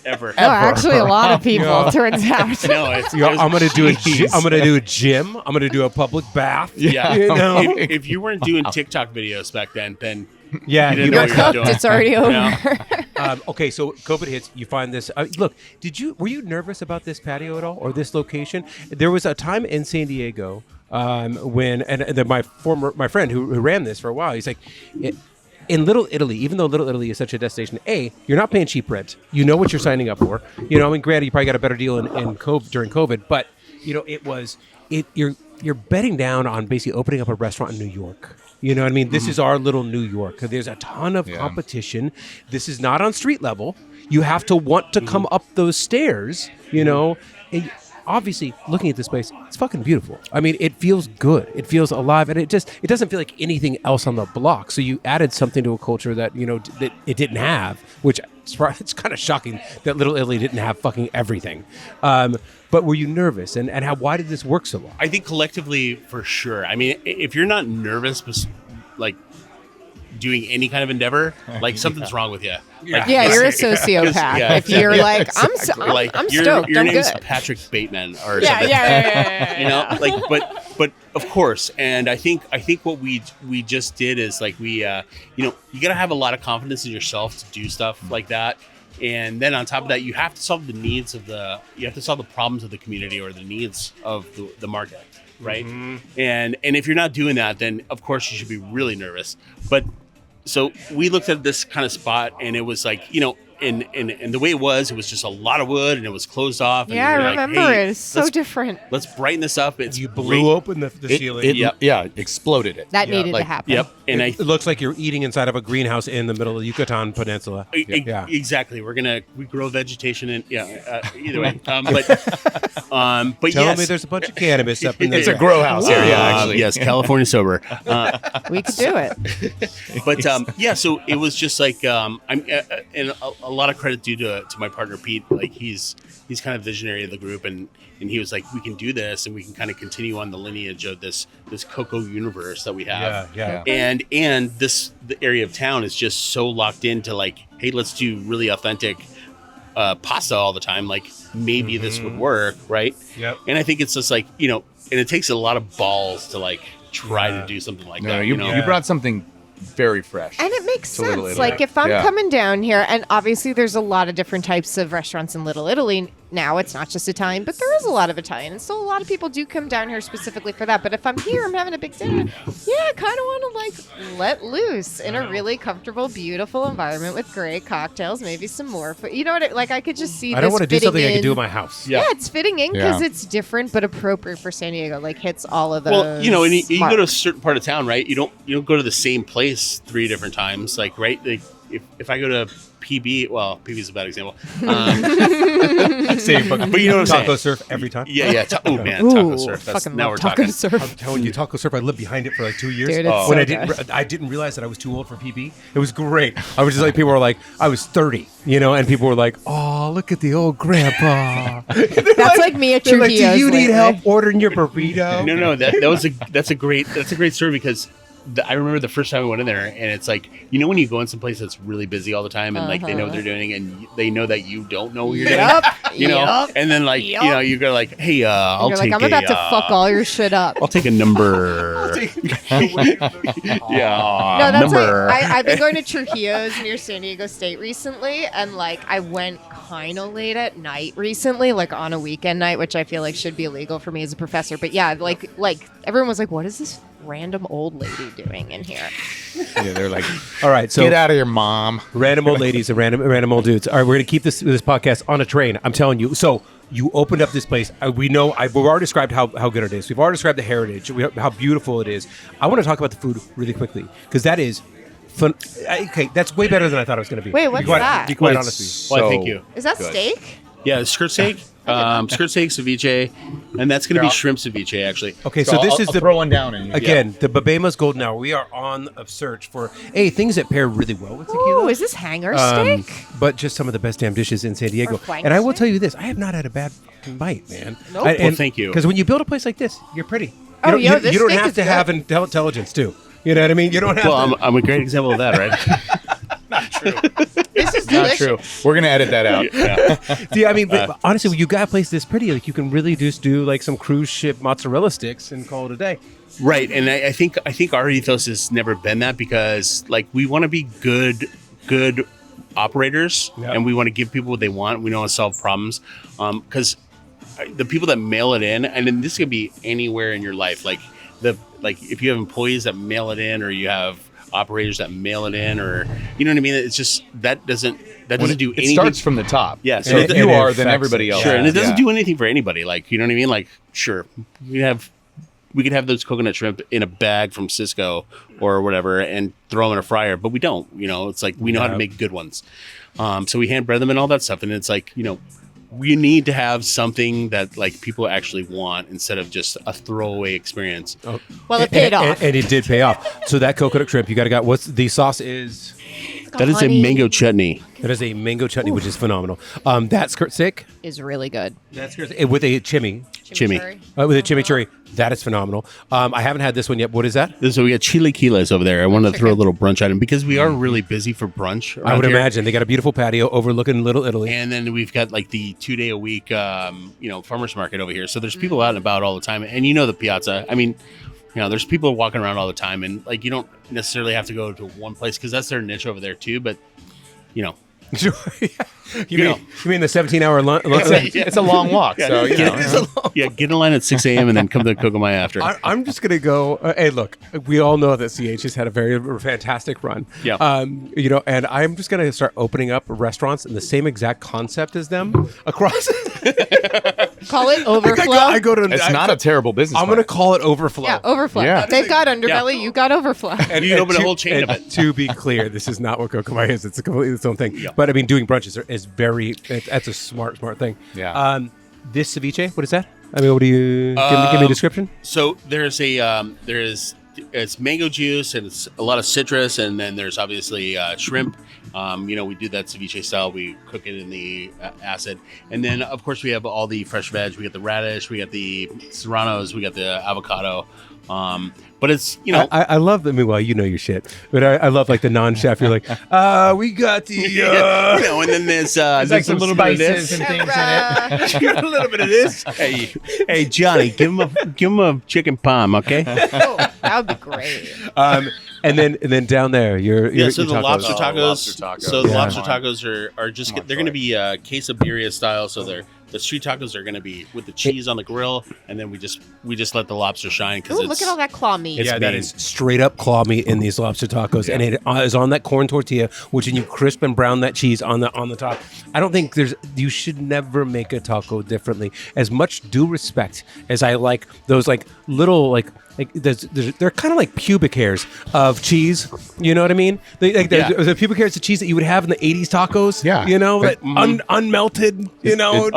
ever. No, actually, a lot of people. Turns out. No, I'm gonna do I'm gonna do a gym. I'm gonna do a public bath. Yeah. You know? If you weren't doing TikTok videos back then Yeah, you didn't you know You're what you were cooked. doing. It's already over. Yeah. Okay, so COVID hits. You find this. Look, were you nervous about this patio at all, or this location? There was a time in San Diego when my friend who ran this for a while. He's like, in Little Italy, even though Little Italy is such a destination, you're not paying cheap rent. You know what you're signing up for. I mean, granted, you probably got a better deal in COVID, during COVID, but you're betting down on basically opening up a restaurant in New York. You know what I mean? This is our little New York. There's a ton of competition. This is not on street level. You have to want to come up those stairs, And obviously, looking at this place, it's fucking beautiful. I mean, it feels good. It feels alive. And it doesn't feel like anything else on the block. So you added something to a culture that, that it didn't have, which it's kind of shocking that Little Italy didn't have fucking everything. But were you nervous? And why did this work so well? I think collectively, for sure. I mean, if you're not nervous, like doing any kind of endeavor, like something's wrong with you. Like, Yeah, you're a sociopath. Yeah, if you're like, I'm your stoked. your I'm name's good. Patrick Bateman or Yeah, something. yeah. But of course, and I think what we just did is like you gotta have a lot of confidence in yourself to do stuff like that. And then on top of that, you have to solve the problems of the community or the needs of the market, right? Mm-hmm. And if you're not doing that, then of course you should be really nervous. But so we looked at this kind of spot, and it was like, and the way it was just a lot of wood, and it was closed off. And Yeah, we were I like, remember hey, it. It's so different. Let's brighten this up. It's You great. blew open the ceiling. Exploded it. That needed to happen. Yep. And It looks like you're eating inside of a greenhouse in the middle of the Yucatan Peninsula. Yeah. Exactly. We grow vegetation and either way. But Tell yes. me there's a bunch of cannabis up in there. It's a grow house here, actually. Yes, California sober. We could do it. But so it was just like and a lot of credit due to my partner Pete. Like he's kind of visionary of the group, and he was like, we can do this, and we can kind of continue on the lineage of this Coco universe that we have. Yeah. And the area of town is just so locked into like, hey, let's do really authentic pasta all the time. Like maybe this would work, right? Yep. And I think it's just like and it takes a lot of balls to like try to do something like that. You brought something very fresh. And it makes Little sense. Italy. Like if I'm coming down here, and obviously there's a lot of different types of restaurants in Little Italy, now it's not just Italian, but there is a lot of Italian. And so a lot of people do come down here specifically for that. But if I'm here, I'm having a big dinner. Yeah, I kind of want to like let loose in a really comfortable, beautiful environment with great cocktails, maybe some more. You know what? Like I could just see. I don't want to do something I in. can do in my house. Yeah, it's fitting in because Yeah. it's different but appropriate for San Diego. Like hits all of those. Well, you know, and you go to a marks. certain part of town, right? You don't go to the same place 3 different times, like right. Like, if I go to PB, well, PB is a bad example. Same fucking But you know what I'm saying? Taco surf every time. Yeah. Oh man, taco Ooh, surf. That's, fucking now love we're taco talking. surf. I'm telling you, taco surf. I lived behind it for like 2 years. Dude, it's when so I didn't realize that I was too old for PB. It was great. I was just like, people were like, I was 30, and people were like, oh, look at the old grandpa. That's like me at They're like, do Trujillo's you need lately. help ordering your burrito? No, that's a great story because I remember the first time we went in there, and it's like, when you go in some place that's really busy all the time, and like they know what they're doing, and they know that you don't know what you're Yup, doing, yup, and then like yup. you go like, hey, I'll You're take like, I'm about to fuck all your shit up. I'll take a number. Yeah, No, that's number. like, I've been going to Trujillo's near San Diego State recently, and like I went kind of late at night recently, like on a weekend night, which I feel like should be illegal for me as a professor. But yeah, like everyone was like, "What is this random old lady doing in here?" Yeah, they're like, All right, so get out of here, mom. random old ladies and random old dudes. All right, we're gonna keep this podcast on a train. I'm telling you. So you opened up this place. We've already described how good it is. We've already described the heritage, how beautiful it is. I want to talk about the food really quickly because that is fun. Okay, that's way better than I thought it was going to be. Wait, what's that? Be quite Well, honest with you. So Well, thank you. Is that good. steak? Yeah, skirt steak, ceviche, and that's going to be shrimp ceviche actually. Okay, so this I'll is the throw one down in here. again the Babema's Golden Hour. We are on a search for things that pair really well with tequila. Ooh, is this hanger steak? But just some of the best damn dishes in San Diego. flank And I will steak? tell you this: I have not had a bad fucking bite, man. Nope. Well, thank you. Because when you build a place like this, you're pretty. Oh, you don't, this you don't steak have is to good. have intelligence too. You know what I mean? You don't have. Well, to. I'm a great example of that, right? This is Not delicious. true. We're gonna edit that out. Yeah. Yeah, I mean, but honestly, when you got a place this pretty, like you can really just do like some cruise ship mozzarella sticks and call it a day. Right, and I think our ethos has never been that because like we want to be good operators, Yeah. and we want to give people what they want. We don't want to solve problems, because the people that mail it in, and then this could be anywhere in your life, like if you have employees that mail it in, or you have operators that mail it in, or you know what I mean. It's just that doesn't do It anything. starts from the top. Yeah, So so if it- you it are, then affects everybody it. else. Sure, and it doesn't Yeah. do anything for anybody. Like, you know what I mean? Like, sure, we could have those coconut shrimp in a bag from Cisco or whatever and throw them in a fryer, but we don't. It's like we know how to make good ones. So we hand bread them and all that stuff, and it's like, we need to have something that like people actually want instead of just a throwaway experience. Well, it paid off. and it did pay off. So that coconut shrimp, you got to got. What's the sauce is? That is a Honey mango chutney. That is a mango chutney, which is phenomenal. That skirt steak is really good. with a Chimmy. with a chimichurri. That is phenomenal. I haven't had this one yet. What is that? So we got chilaquiles over there. I wanted to throw a little brunch item because we are really busy for brunch. I would around here. imagine they got a beautiful patio overlooking Little Italy. And then we've got like the 2-day-a-week, farmers market over here. So there's people out and about all the time. And the piazza. I mean, there's people walking around all the time. And like, you don't necessarily have to go to one place because that's their niche over there too. But, Sure. You mean the 17-hour lunch? It's a long walk. So, get in line at 6 a.m. and then come to Coco Maya after. I'm just gonna go. Hey, look, we all know that CH has had a very fantastic run. Yeah. And I'm just gonna start opening up restaurants in the same exact concept as them across. Call it overflow. I go to. it's not a terrible business. I'm gonna call it overflow. Yeah, overflow. Yeah. They've got underbelly. You got overflow. And, You can open a to- whole chain of and it. To be clear, this is not what Coco Maya is. It's a completely its own thing. But I mean, doing brunches is very. That's a smart thing. Yeah. This ceviche, what is that? I mean, what do you give me a description? So it's mango juice and it's a lot of citrus, and then there's obviously shrimp. We do that ceviche style. We cook it in the acid, and then of course we have all the fresh veg. We got the radish, we got the serranos, we got the avocado. But it's I love that. Meanwhile, you know your shit, but I love like the non-chef. You're like, we got the and then there's like some little bit of spices this. and things in it. a little bit of this. Hey Johnny, give him a chicken palm, okay? Oh, that would be great. And then down there, So the tacos. lobster tacos. lobster tacos. So the Yeah. lobster tacos are just they're going to be quesadilla style. So they're The street tacos are going to be with the cheese on the grill, and then we just let the lobster shine because Ooh, look at all that claw meat. Yeah, that is straight up claw meat in these lobster tacos, and it is on that corn tortilla, which when you crisp and brown that cheese on the top. I don't think you should never make a taco differently. As much due respect as I like those like little they're kind of like pubic hairs of cheese. You know what I mean? There's the pubic hairs of cheese that you would have in the '80s tacos. Yeah, you know, that unmelted. You know,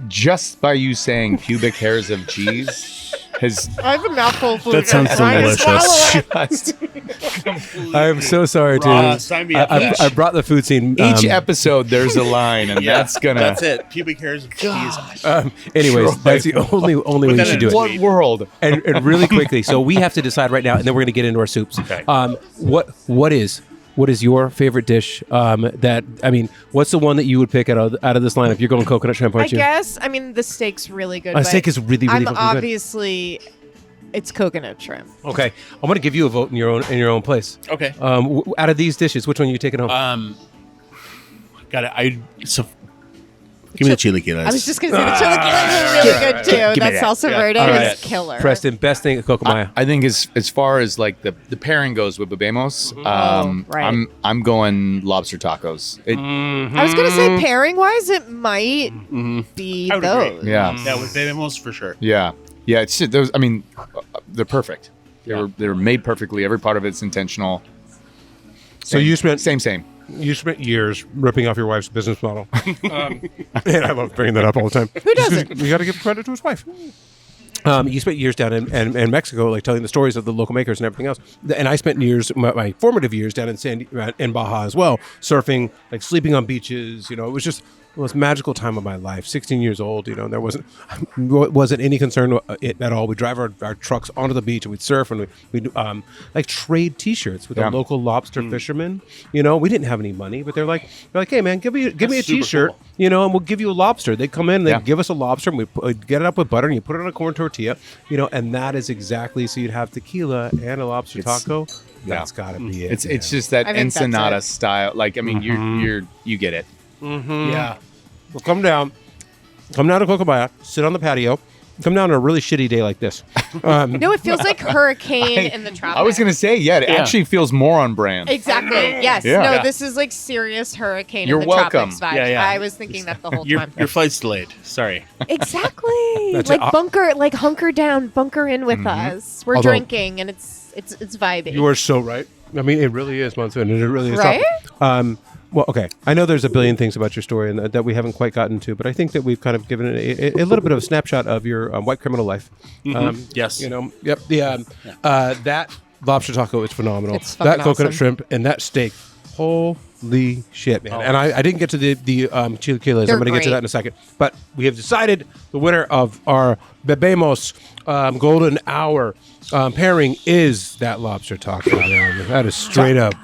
just by you saying pubic hairs of cheese. I have a mouthful of food. That sounds delicious. I am so sorry, dude. Sign me up for that. I brought the food scene. Each episode, there's a line, and that's it. Pubic hairs of cheese. Anyways, that's the only way you should do it. What world? And really quickly, so we have to decide right now, and then we're going to get into our soups. Okay. What is your favorite dish? What's the one that you would pick out of this lineup? You're going coconut shrimp, aren't you? The steak's really good. A steak is really I'm fucking obviously, it's coconut shrimp. Okay, I'm going to give you a vote in your own place. Okay. Out of these dishes, which one are you taking home? Got it. Give me the chilaquiles. I was just going to say the chilaquiles are really good too. That salsa verde is killer. Preston, best thing at Coco Maya. I think as far as like the pairing goes with babemos, right. I'm going lobster tacos. I was going to say pairing wise, it might be I would those. agree. Yeah. Yeah, with babemos for sure. Yeah. It's those. I mean, they're perfect. They were made perfectly. Every part of it's intentional. So you spent same. You spent years ripping off your wife's business model. And I love bringing that up all the time. Who doesn't? You got to give credit to his wife. You spent years down in Mexico, like telling the stories of the local makers and everything else. And I spent years, my formative years, down in Baja as well, surfing, like sleeping on beaches. You know, it was just the most magical time of my life. 16 years old, you know, and there wasn't any concern at all. We drive our trucks onto the beach and we'd surf and we'd like trade T-shirts with the local lobster fishermen. You know, we didn't have any money, but they're like, hey man, give me a T-shirt, cool. you know, and we'll give you a lobster. They come in, and they give us a lobster, and we get it up with butter, and you put it on a corn tortilla, you know, and that is exactly, so you'd have tequila and a lobster taco. That's got to be it. It's just that ensenada style. Like, I mean, you get it. Mm-hmm. Yeah. Well, come down to Coco Maya, sit on the patio. Come down on a really shitty day like this. No, it feels like hurricane in the tropics. I was going to say, it actually feels more on brand. Exactly. Yes. Yeah. No, this is like serious hurricane You're in the welcome. tropics vibes. Yeah. I was thinking that the whole time. Your flight's delayed. Sorry. Exactly. That's like it. hunker down, bunker in with us. We're drinking, and it's vibing. You are so right. I mean, it really is, Monsoon, and it really is. Right? Well, okay. I know there's a billion things about your story and that we haven't quite gotten to, but I think that we've kind of given a little bit of a snapshot of your white criminal life. Yes. You know, yep. That lobster taco is phenomenal. It's fucking that coconut awesome. shrimp and that steak. Holy shit, man. And I didn't get to the chilaquiles. They're I'm going to get to great. that in a second. But we have decided the winner of our Bebemos Golden Hour pairing is that lobster taco. Man. That is straight up.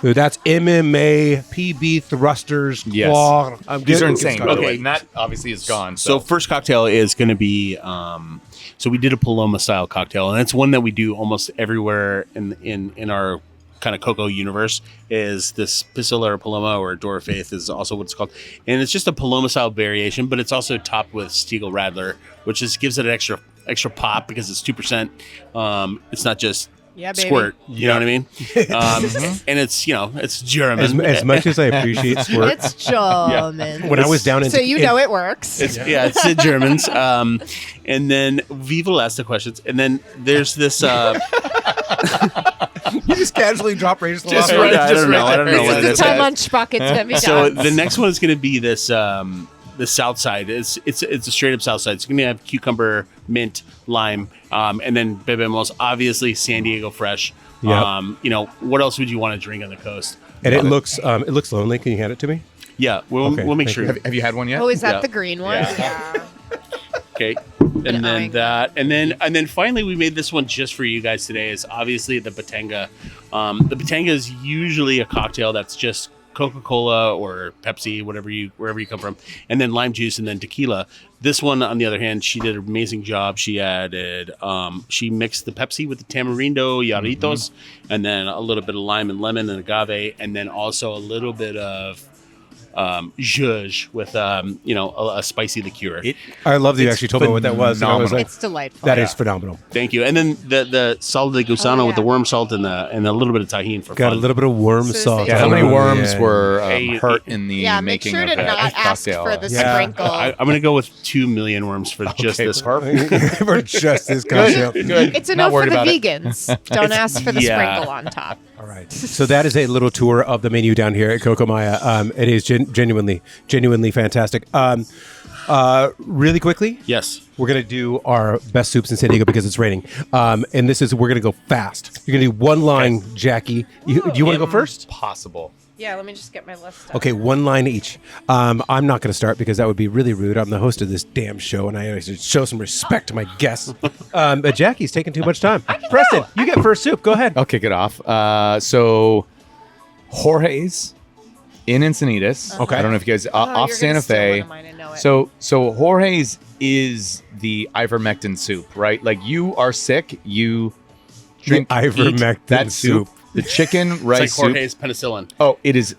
Dude, that's MMA, PB thrusters, Yes. claw. These are insane. Okay. Okay, and that obviously is gone. So first cocktail is going to be, so we did a Paloma style cocktail, and that's one that we do almost everywhere in our kind of cocoa universe. Is this Pistola or Paloma or Door of Faith is also what it's called, and it's just a Paloma style variation, but it's also topped with Stiegel Radler, which just gives it an extra pop because it's 2%. It's not just squirt, you know what I mean? And it's, you know, it's German. As much as I appreciate squirt. It's German. When I was down in So you know it works. It's the Germans. And then Viva asked the questions. And then there's this. You just casually drop Rachel's I don't know what it The is. time on Sprockets Heavy So Dogs. the next one is going to be this. The South Side. It's a straight up South Side. It's going to have cucumber, mint, lime, and then bebemos. Obviously, San Diego fresh. Yep. You know, what else would you want to drink on the coast? And it looks lonely. Can you hand it to me? Yeah, we'll make thank sure. you. have you had one yet? Oh, is that Yeah. the green one? Yeah. Okay, and then that, and then finally we made this one just for you guys today. Is obviously the Batanga. The Batanga is usually a cocktail that's just Coca-Cola or Pepsi, wherever you come from, and then lime juice and then tequila. This one, on the other hand, she did an amazing job. She added, she mixed the Pepsi with the tamarindo yarritos, and then a little bit of lime and lemon and agave, and then also a little bit of zhuzh with a spicy liqueur. I love that you actually told me what that was. And I was like, It's delightful. that is phenomenal. Thank you. And then the sal de gusano with the worm salt and a little bit of tahini for Got fun. a little bit of worm So salt. Yeah, how many worms Yeah. were Hey, hurt in the Yeah, make making sure of to that not ask cocktail? for the Yeah. sprinkle. I'm going to go with 2 million worms for just this. For just this cocktail. Good. It's Not enough for worried the about it. vegans. Don't ask for the Yeah. sprinkle on top. All right. So that is a little tour of the menu down here at Coco Maya. It is genuinely fantastic. Really quickly, Yes. we're going to do our best soups in San Diego because it's raining. And we're going to go fast. You're going to do one line, Jackie. Do you want to go first? Possible. Yeah, let me just get my list up. Okay, one line each. I'm not going to start because that would be really rude. I'm the host of this damn show, and I should show some respect to my guests. But Jackie's taking too much time. Preston, you get first soup. Go ahead. I'll kick it off. So Jorge's in Encinitas. Okay. I don't know if you guys off you're Santa gonna steal one Fe. of mine, I know it. So Jorge's is the ivermectin soup, right? Like you are sick, you drink The ivermectin eat that soup. The chicken It's rice like soup. Jorge's penicillin. Oh, it is.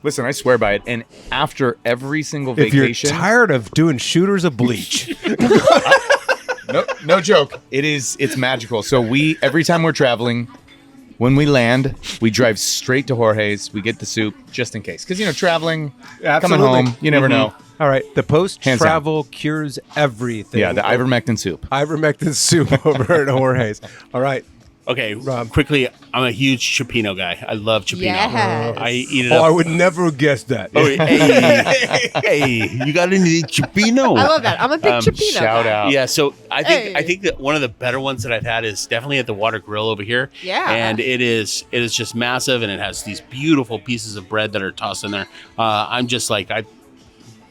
Listen, I swear by it. And after every single If you're vacation, tired of doing shooters of bleach, no joke. It's magical. So every time we're traveling, when we land, we drive straight to Jorge's. We get the soup just in case, because traveling, coming Absolutely. home, you never know. all right, the Hands post-travel cures everything. Yeah, the ivermectin soup. ivermectin soup over at Jorge's. All right. Okay, Rob. quickly, I'm a huge cipino guy. I love cipino. Yes. I eat it Oh, I up. would never have guessed that. Oh, hey, you got any cipino? I love that. I'm a big chipino. Shout guy. out. Yeah, so I Hey. think that one of the better ones that I've had is definitely at the Water Grill over here. Yeah. And it is just massive, and it has these beautiful pieces of bread that are tossed in there. I'm just like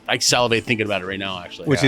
I salivate thinking about it right now, actually. Which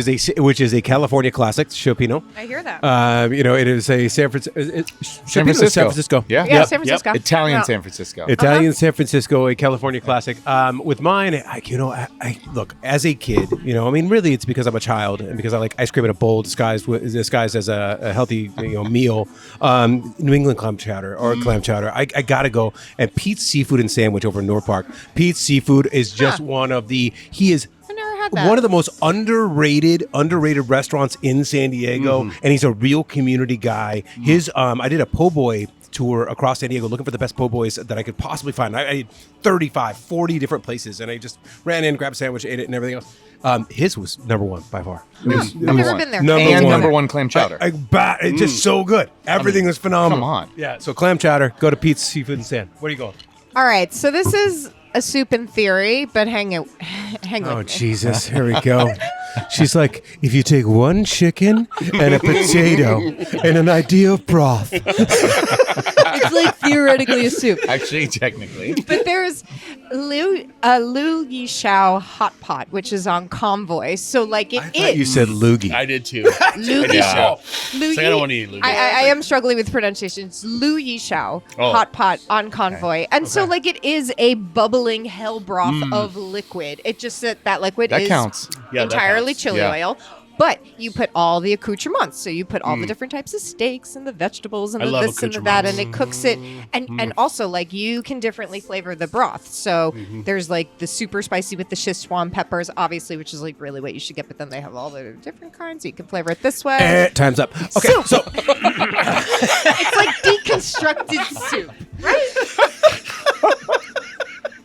is a California classic, Chopino. I hear that. It is a San Francisco. San Francisco. San Francisco. Yeah. yeah, San Francisco. Italian Yeah. San Francisco. Italian San Francisco, a California classic. With mine, I look, as a kid, really it's because I'm a child and because I like ice cream in a bowl disguised as a healthy meal. New England clam chowder or clam chowder. I gotta go. And Pete's Seafood and Sandwich over in North Park. Pete's Seafood is just one of he is I've never had that. one of the most underrated restaurants in San Diego, and he's a real community guy. His I did a po' boy tour across San Diego looking for the best po' boys that I could possibly find. I did 35, 40 different places, and I just ran in, grabbed a sandwich, ate it, and everything else. His was number one by far. It was I've never been there. Number one clam chowder. It's just so good. Everything was phenomenal. come on. Yeah, so clam chowder, go to Pete's Seafood and Sand. Where are you going? All right, so this is a soup in theory, but hang with Oh, me. Jesus. Here we go. She's like, if you take one chicken and a potato and an idea of broth. It's like theoretically a soup. Actually, technically. But there's Lu Yishao hot pot, which is on Convoy. So like it I thought you is. said loogie. I did too. Lu Yeah. Yishao. Lu It's like I don't want to eat loogie. I am struggling with pronunciation. It's Lu Yishao hot pot on Convoy. And so like it is a bubbling hell broth of liquid. It just that liquid That is counts. Yeah, that entirely counts. chili Yeah. oil. But you put all the accoutrements. So you put all the different types of steaks and the vegetables and I the love this and the that, and accoutrements. it cooks it. And also like you can differently flavor the broth. So there's like the super spicy with the Szechuan peppers, obviously, which is like really what you should get. But then they have all the different kinds. So you can flavor it this way. Time's up. Okay, so It's like deconstructed soup, right?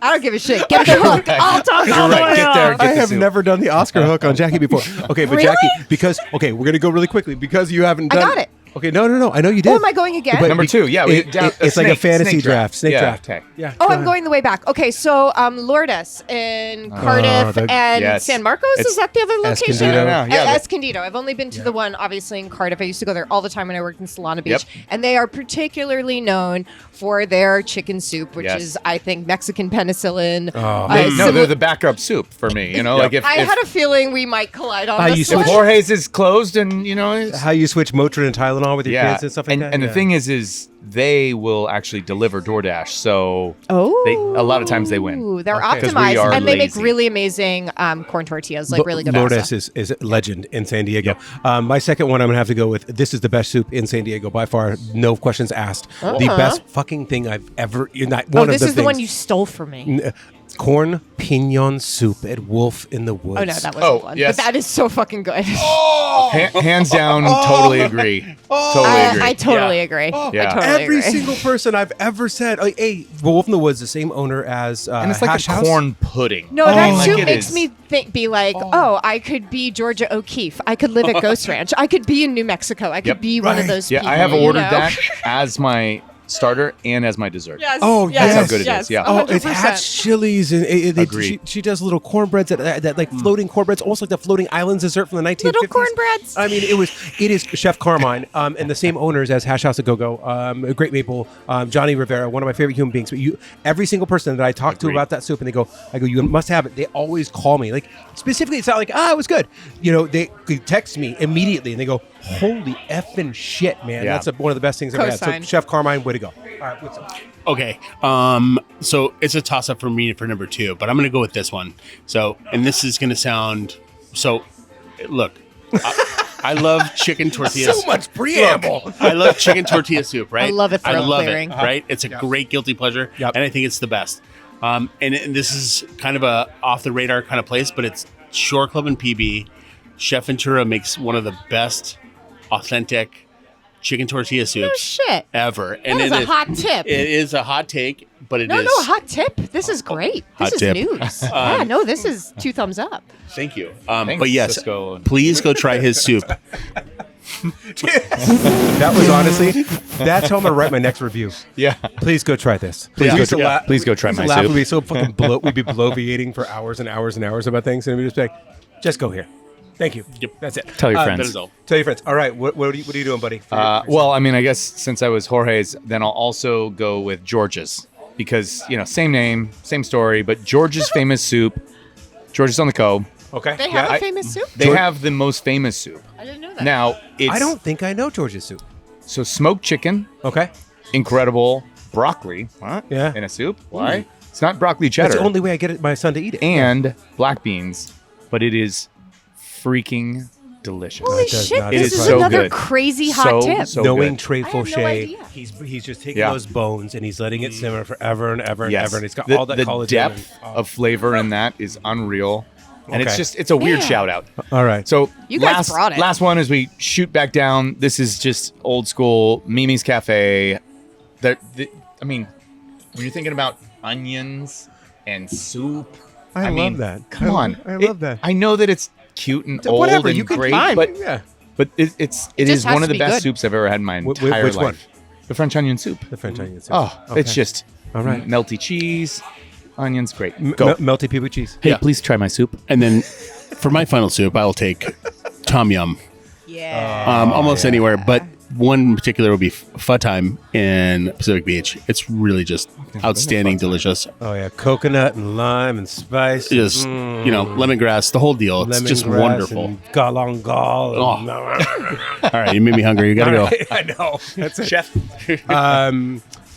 I don't give a shit. Get the hook. I'll talk all the right. way Get there. off. Get I the have soup. never done the Oscar hook on Jackie before. Okay, but Really? Jackie, we're going to go really quickly because you haven't I done got it. Okay, no. I know you did. Oh, am I going again? But Number two, yeah, it's like a fantasy draft. Snake Yeah, draft. okay. Yeah. Oh, go I'm ahead. going the way back. Okay, so Lourdes in Cardiff the- and yes. San Marcos. It's Is that the other location? Escondido. Yeah, Escondido. I've only been to the one, obviously, in Cardiff. I used to go there all the time when I worked in Solana Beach. Yep. And they are particularly known for their chicken soup, which Yes. is, I think, Mexican penicillin. No, they're the backup soup for me. Like if I had a feeling we might collide on you this said one. Jorge's is closed and How you switch Motrin and Tylenol with your kids and stuff like that. And the Yeah. thing is they will actually deliver DoorDash. So a lot of times they win. Ooh, they're Okay. 'Cause we optimized, are and they make lazy. really amazing corn tortillas, like really good Lourdes pasta. is a legend in San Diego. My second one, I'm going to have to go with this is the best soup in San Diego by far. No questions asked. The best fucking thing I've ever. Not one Oh, of this the is the things. one you stole from me. Corn, piñon soup at Wolf in the Woods. Oh no, that wasn't one. yes. But that is so fucking good. Hands down, totally agree. Totally agree. I totally agree. Yeah. I totally Every agree. single person I've ever said, like, hey, Wolf in the Woods, the same owner as and it's like Hash a House. corn pudding. No, that Like soup it makes is. me be like, oh, I could be Georgia O'Keeffe. I could live at Ghost Ranch. I could be in New Mexico. I could Yep. be one of Right. those Yeah, people. I have you ordered know? that as my starter and as my dessert. Yes. Oh, yes, that's how good it is, yes, yeah. Oh, it's 100%. Hatch Chili's, and Agreed. she does little cornbreads that like floating cornbreads, almost like the floating islands dessert from the 1950s. Little cornbreads. I mean, it is Chef Carmine, and the same owners as Hash House a Go-Go, Great Maple, Johnny Rivera, one of my favorite human beings. But every single person that I talk to Agreed. about that soup, and I go, you must have it. They always call me, like specifically. It's not like it was good. They text me immediately, and they go, holy effing shit, man! Yeah. That's one of the best things I've had. So Cosign. Chef Carmine, way to go! All right, what's up? Okay. So it's a toss up for me for number 2, but I'm going to go with this one. So, and this is going to sound look, I love chicken tortillas. So much preamble. I love chicken tortilla soup, right? I love it, I throat love clearing. it, right? It's a great guilty pleasure, Yep. and I think it's the best. And this is kind of a off the radar kind of place, but it's Shore Club and PB. Chef Ventura makes one of the best authentic chicken tortilla soups shit. ever. That is a hot tip. It is a hot take, but it is. No, hot tip. This is great. Hot This is tip. news. Yeah, no, this is 2 thumbs up. Thank you. Thanks, But yes, Cisco. please go try his soup. That was honestly, that's how I'm gonna write my next review. Yeah. Please go try this. Please We go used to try- laugh- please go try we used to my laugh. soup. We'd be so fucking we'd be bloviating for hours and hours and hours about things, and we'd just be like, just go here. Thank you. Yep. That's it. Tell your That friends. is all. Tell your friends. All right, what are you doing, buddy? Well, I mean, I guess since I was Jorge's, then I'll also go with George's because, same name, same story, but George's famous soup, George's on the Cove, okay. They have Yeah, a famous soup? they have the most famous soup. I didn't know that. Now, it's I don't think I know George's soup. so smoked chicken, Okay. incredible broccoli, what? Yeah. In a soup? Why? It's not broccoli cheddar. That's the only way I get my son to eat it. and black beans, but it is freaking delicious. Holy does shit, not this taste is so another good. crazy hot tip. So Knowing good. Trey I had no Fauché, idea. he's just taking Yeah. those bones and he's letting it simmer forever and ever and Yes. ever, and he's got the, all that the collagen. depth and- of flavor in that is unreal. And Okay. it's a weird Yeah. shout out. All right. So You guys brought it. last one as we shoot back down. This is just old school Mimi's Cafe. I mean, when you're thinking about onions and soup, I love mean, that. Come on, I love that. I know that it's cute and old Whatever, and you could great, fine. but Yeah. it just is has one to of the be best good. soups I've ever had in my Which entire one? life. The French onion soup. The French onion soup. Oh, it's Okay. just All right. melty cheese, onions, great. Go. Melty pea with cheese. Hey, Yeah. please try my soup. And then for my final soup, I'll take Tom Yum. Yeah. Almost anywhere, but one in particular will be Pho Time in Pacific Beach. It's really just outstanding, delicious. Oh yeah, coconut and lime and spice. Just lemongrass, the whole deal. It's just lemongrass wonderful. and galangal. All right, you made me hungry. You gotta go. I know. That's it. Chef.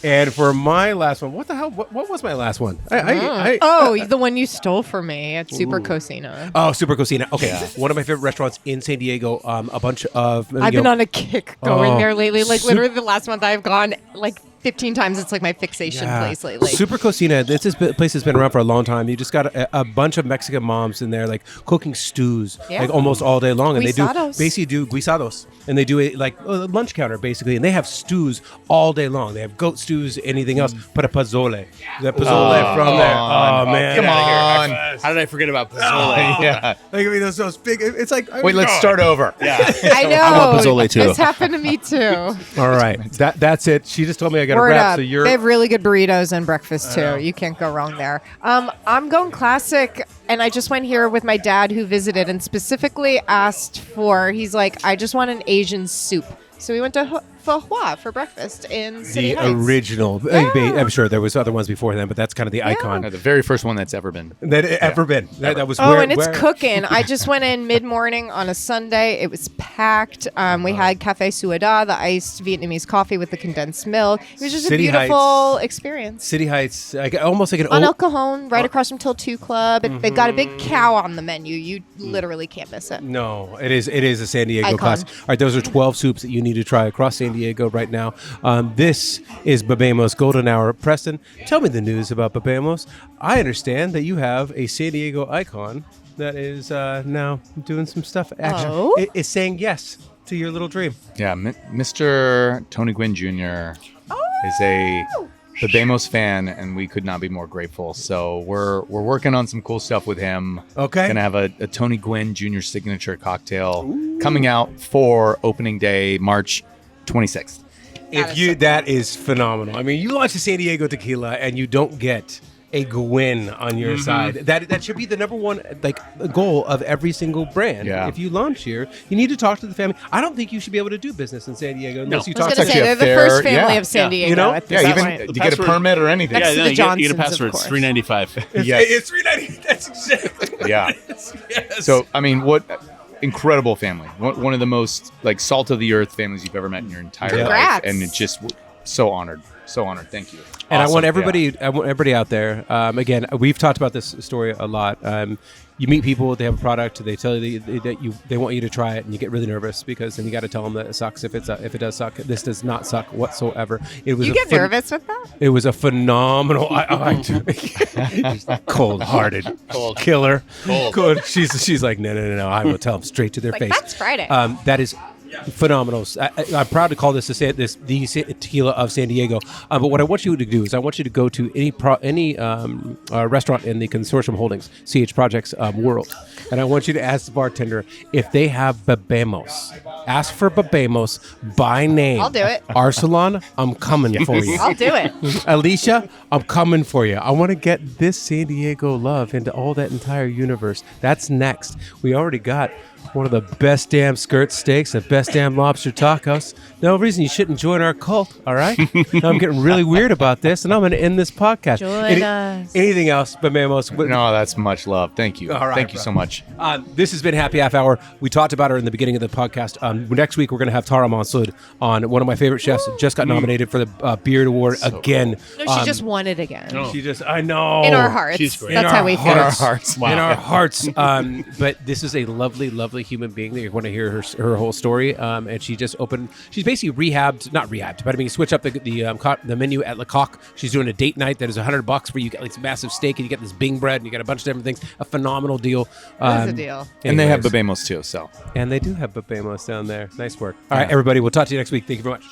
And for my last one, what the hell? What was my last one? The one you stole from me at Super Cocina. Oh, Super Cocina. Okay, one of my favorite restaurants in San Diego. A bunch of. I've been on a kick going Oh, there lately. Like Sup- literally the last month I've gone like 15 times. It's like my fixation place lately. Super Cocina. Place has been around for a long time. You just got a bunch of Mexican moms in there, like cooking stews, Yeah. like almost all day long, and they Guisados. do guisados, and they do it like a lunch counter basically, and they have stews all day long. They have goat stews, anything else, but a pozole. The pozole from there. Oh man, Come on. How did I forget about pozole? Yeah. Like I mean, those big. It's like Wait, let's start over. Yeah. I know. I want pozole, too. This happened to me too. All right, that's it. She just told me I got to Word wrap. up. So you're They have really good burritos and breakfast too. You can't go wrong there. I'm going classic, and I just went here with my dad who visited and specifically asked for. He's like, I just want an Asian soup. So we went to Pho Hoa for breakfast in City the Heights. original. Yeah. I'm sure there was other ones before then, but that's kind of the icon The very first one that's ever been. that ever been. That was Oh, where, and it's where- cooking. I just went in mid-morning on a Sunday. It was packed. We had Cafe Suada, the iced Vietnamese coffee with the condensed milk. It was just City a beautiful experience. City Heights, almost like an On El old. Cajon, right across from Till 2 Club. They've got a big cow on the menu. You literally can't miss it. No, it is a San Diego Icon. class. All right, those are 12 soups that you need to try across San Diego right now. This is Babemos Golden Hour. Preston, tell me the news about Babemos. I understand that you have a San Diego icon that is now doing some stuff. Actually, is saying yes to your little dream. Yeah, Mr. Tony Gwynn Jr. is a Babemos fan, and we could not be more grateful. So we're working on some cool stuff with him. Okay. Gonna have a Tony Gwynn Jr. signature cocktail coming out for opening day, March 26th. That is phenomenal. I mean, you launch a San Diego tequila and you don't get a Gwyn on your side. That should be the number one goal of every single brand. Yeah. If you launch here, you need to talk to the family. I don't think you should be able to do business in San Diego unless you I was talk going to to say, they're the fair- first family yeah. of San Diego. You know? at this Yeah, point. even to get a permit or anything. Next to the you get a Johnsons, password. of It's course. $3.95. Yes. It's $3.90. That's exactly. Yeah. Yes. So, I mean, what incredible family. One of the most salt of the earth families you've ever met in your entire life. Congrats. And it's just so honored. So honored. Thank you. And Awesome. I want everybody out there. Again, we've talked about this story a lot. You meet people, they have a product, they tell you that they want you to try it, and you get really nervous because then you got to tell them that it sucks if it does suck. This does not suck whatsoever. It was You get nervous with that? It was a phenomenal. Cold-hearted, killer. Cold. She's like, no. I will tell them straight to their face. That's Friday. That is phenomenal. I'm proud to call this the tequila of San Diego. But what I want you to do is I want you to go to any restaurant in the Consortium Holdings CH Projects world, and I want you to ask the bartender if they have Babemos. Ask for Babemos by name. I'll do it. Arsalan, I'm coming for you. I'll do it. Alicia, I'm coming for you. I want to get this San Diego love into all that entire universe. That's next. We already got one of the best damn skirt steaks and best damn lobster tacos. No reason you shouldn't join our cult, all right? Now I'm getting really weird about this, and I'm going to end this podcast. Join us. Anything else, Babemos? No, that's much love. Thank you. All right, Thank you bro. so much. This has been Happy Half Hour. We talked about her in the beginning of the podcast. Next week, we're going to have Tara Mansoud on, one of my favorite chefs. Just got nominated for the Beard Award again. No, she just won it again. I know. In our hearts. She's great. That's how we feel. In our hearts. In our hearts. But this is a lovely, lovely human being that you want to hear her whole story. And she just opened. She's basically not rehabbed, but I mean, switch up the menu at Le Coq. She's doing a date night that is $100 where you get like this massive steak and you get this Bing bread and you get a bunch of different things. A phenomenal deal. That's a deal. And they have anyways. Babemos too, so. And they do have Babemos down there. Nice work. All right, everybody. We'll talk to you next week. Thank you very much.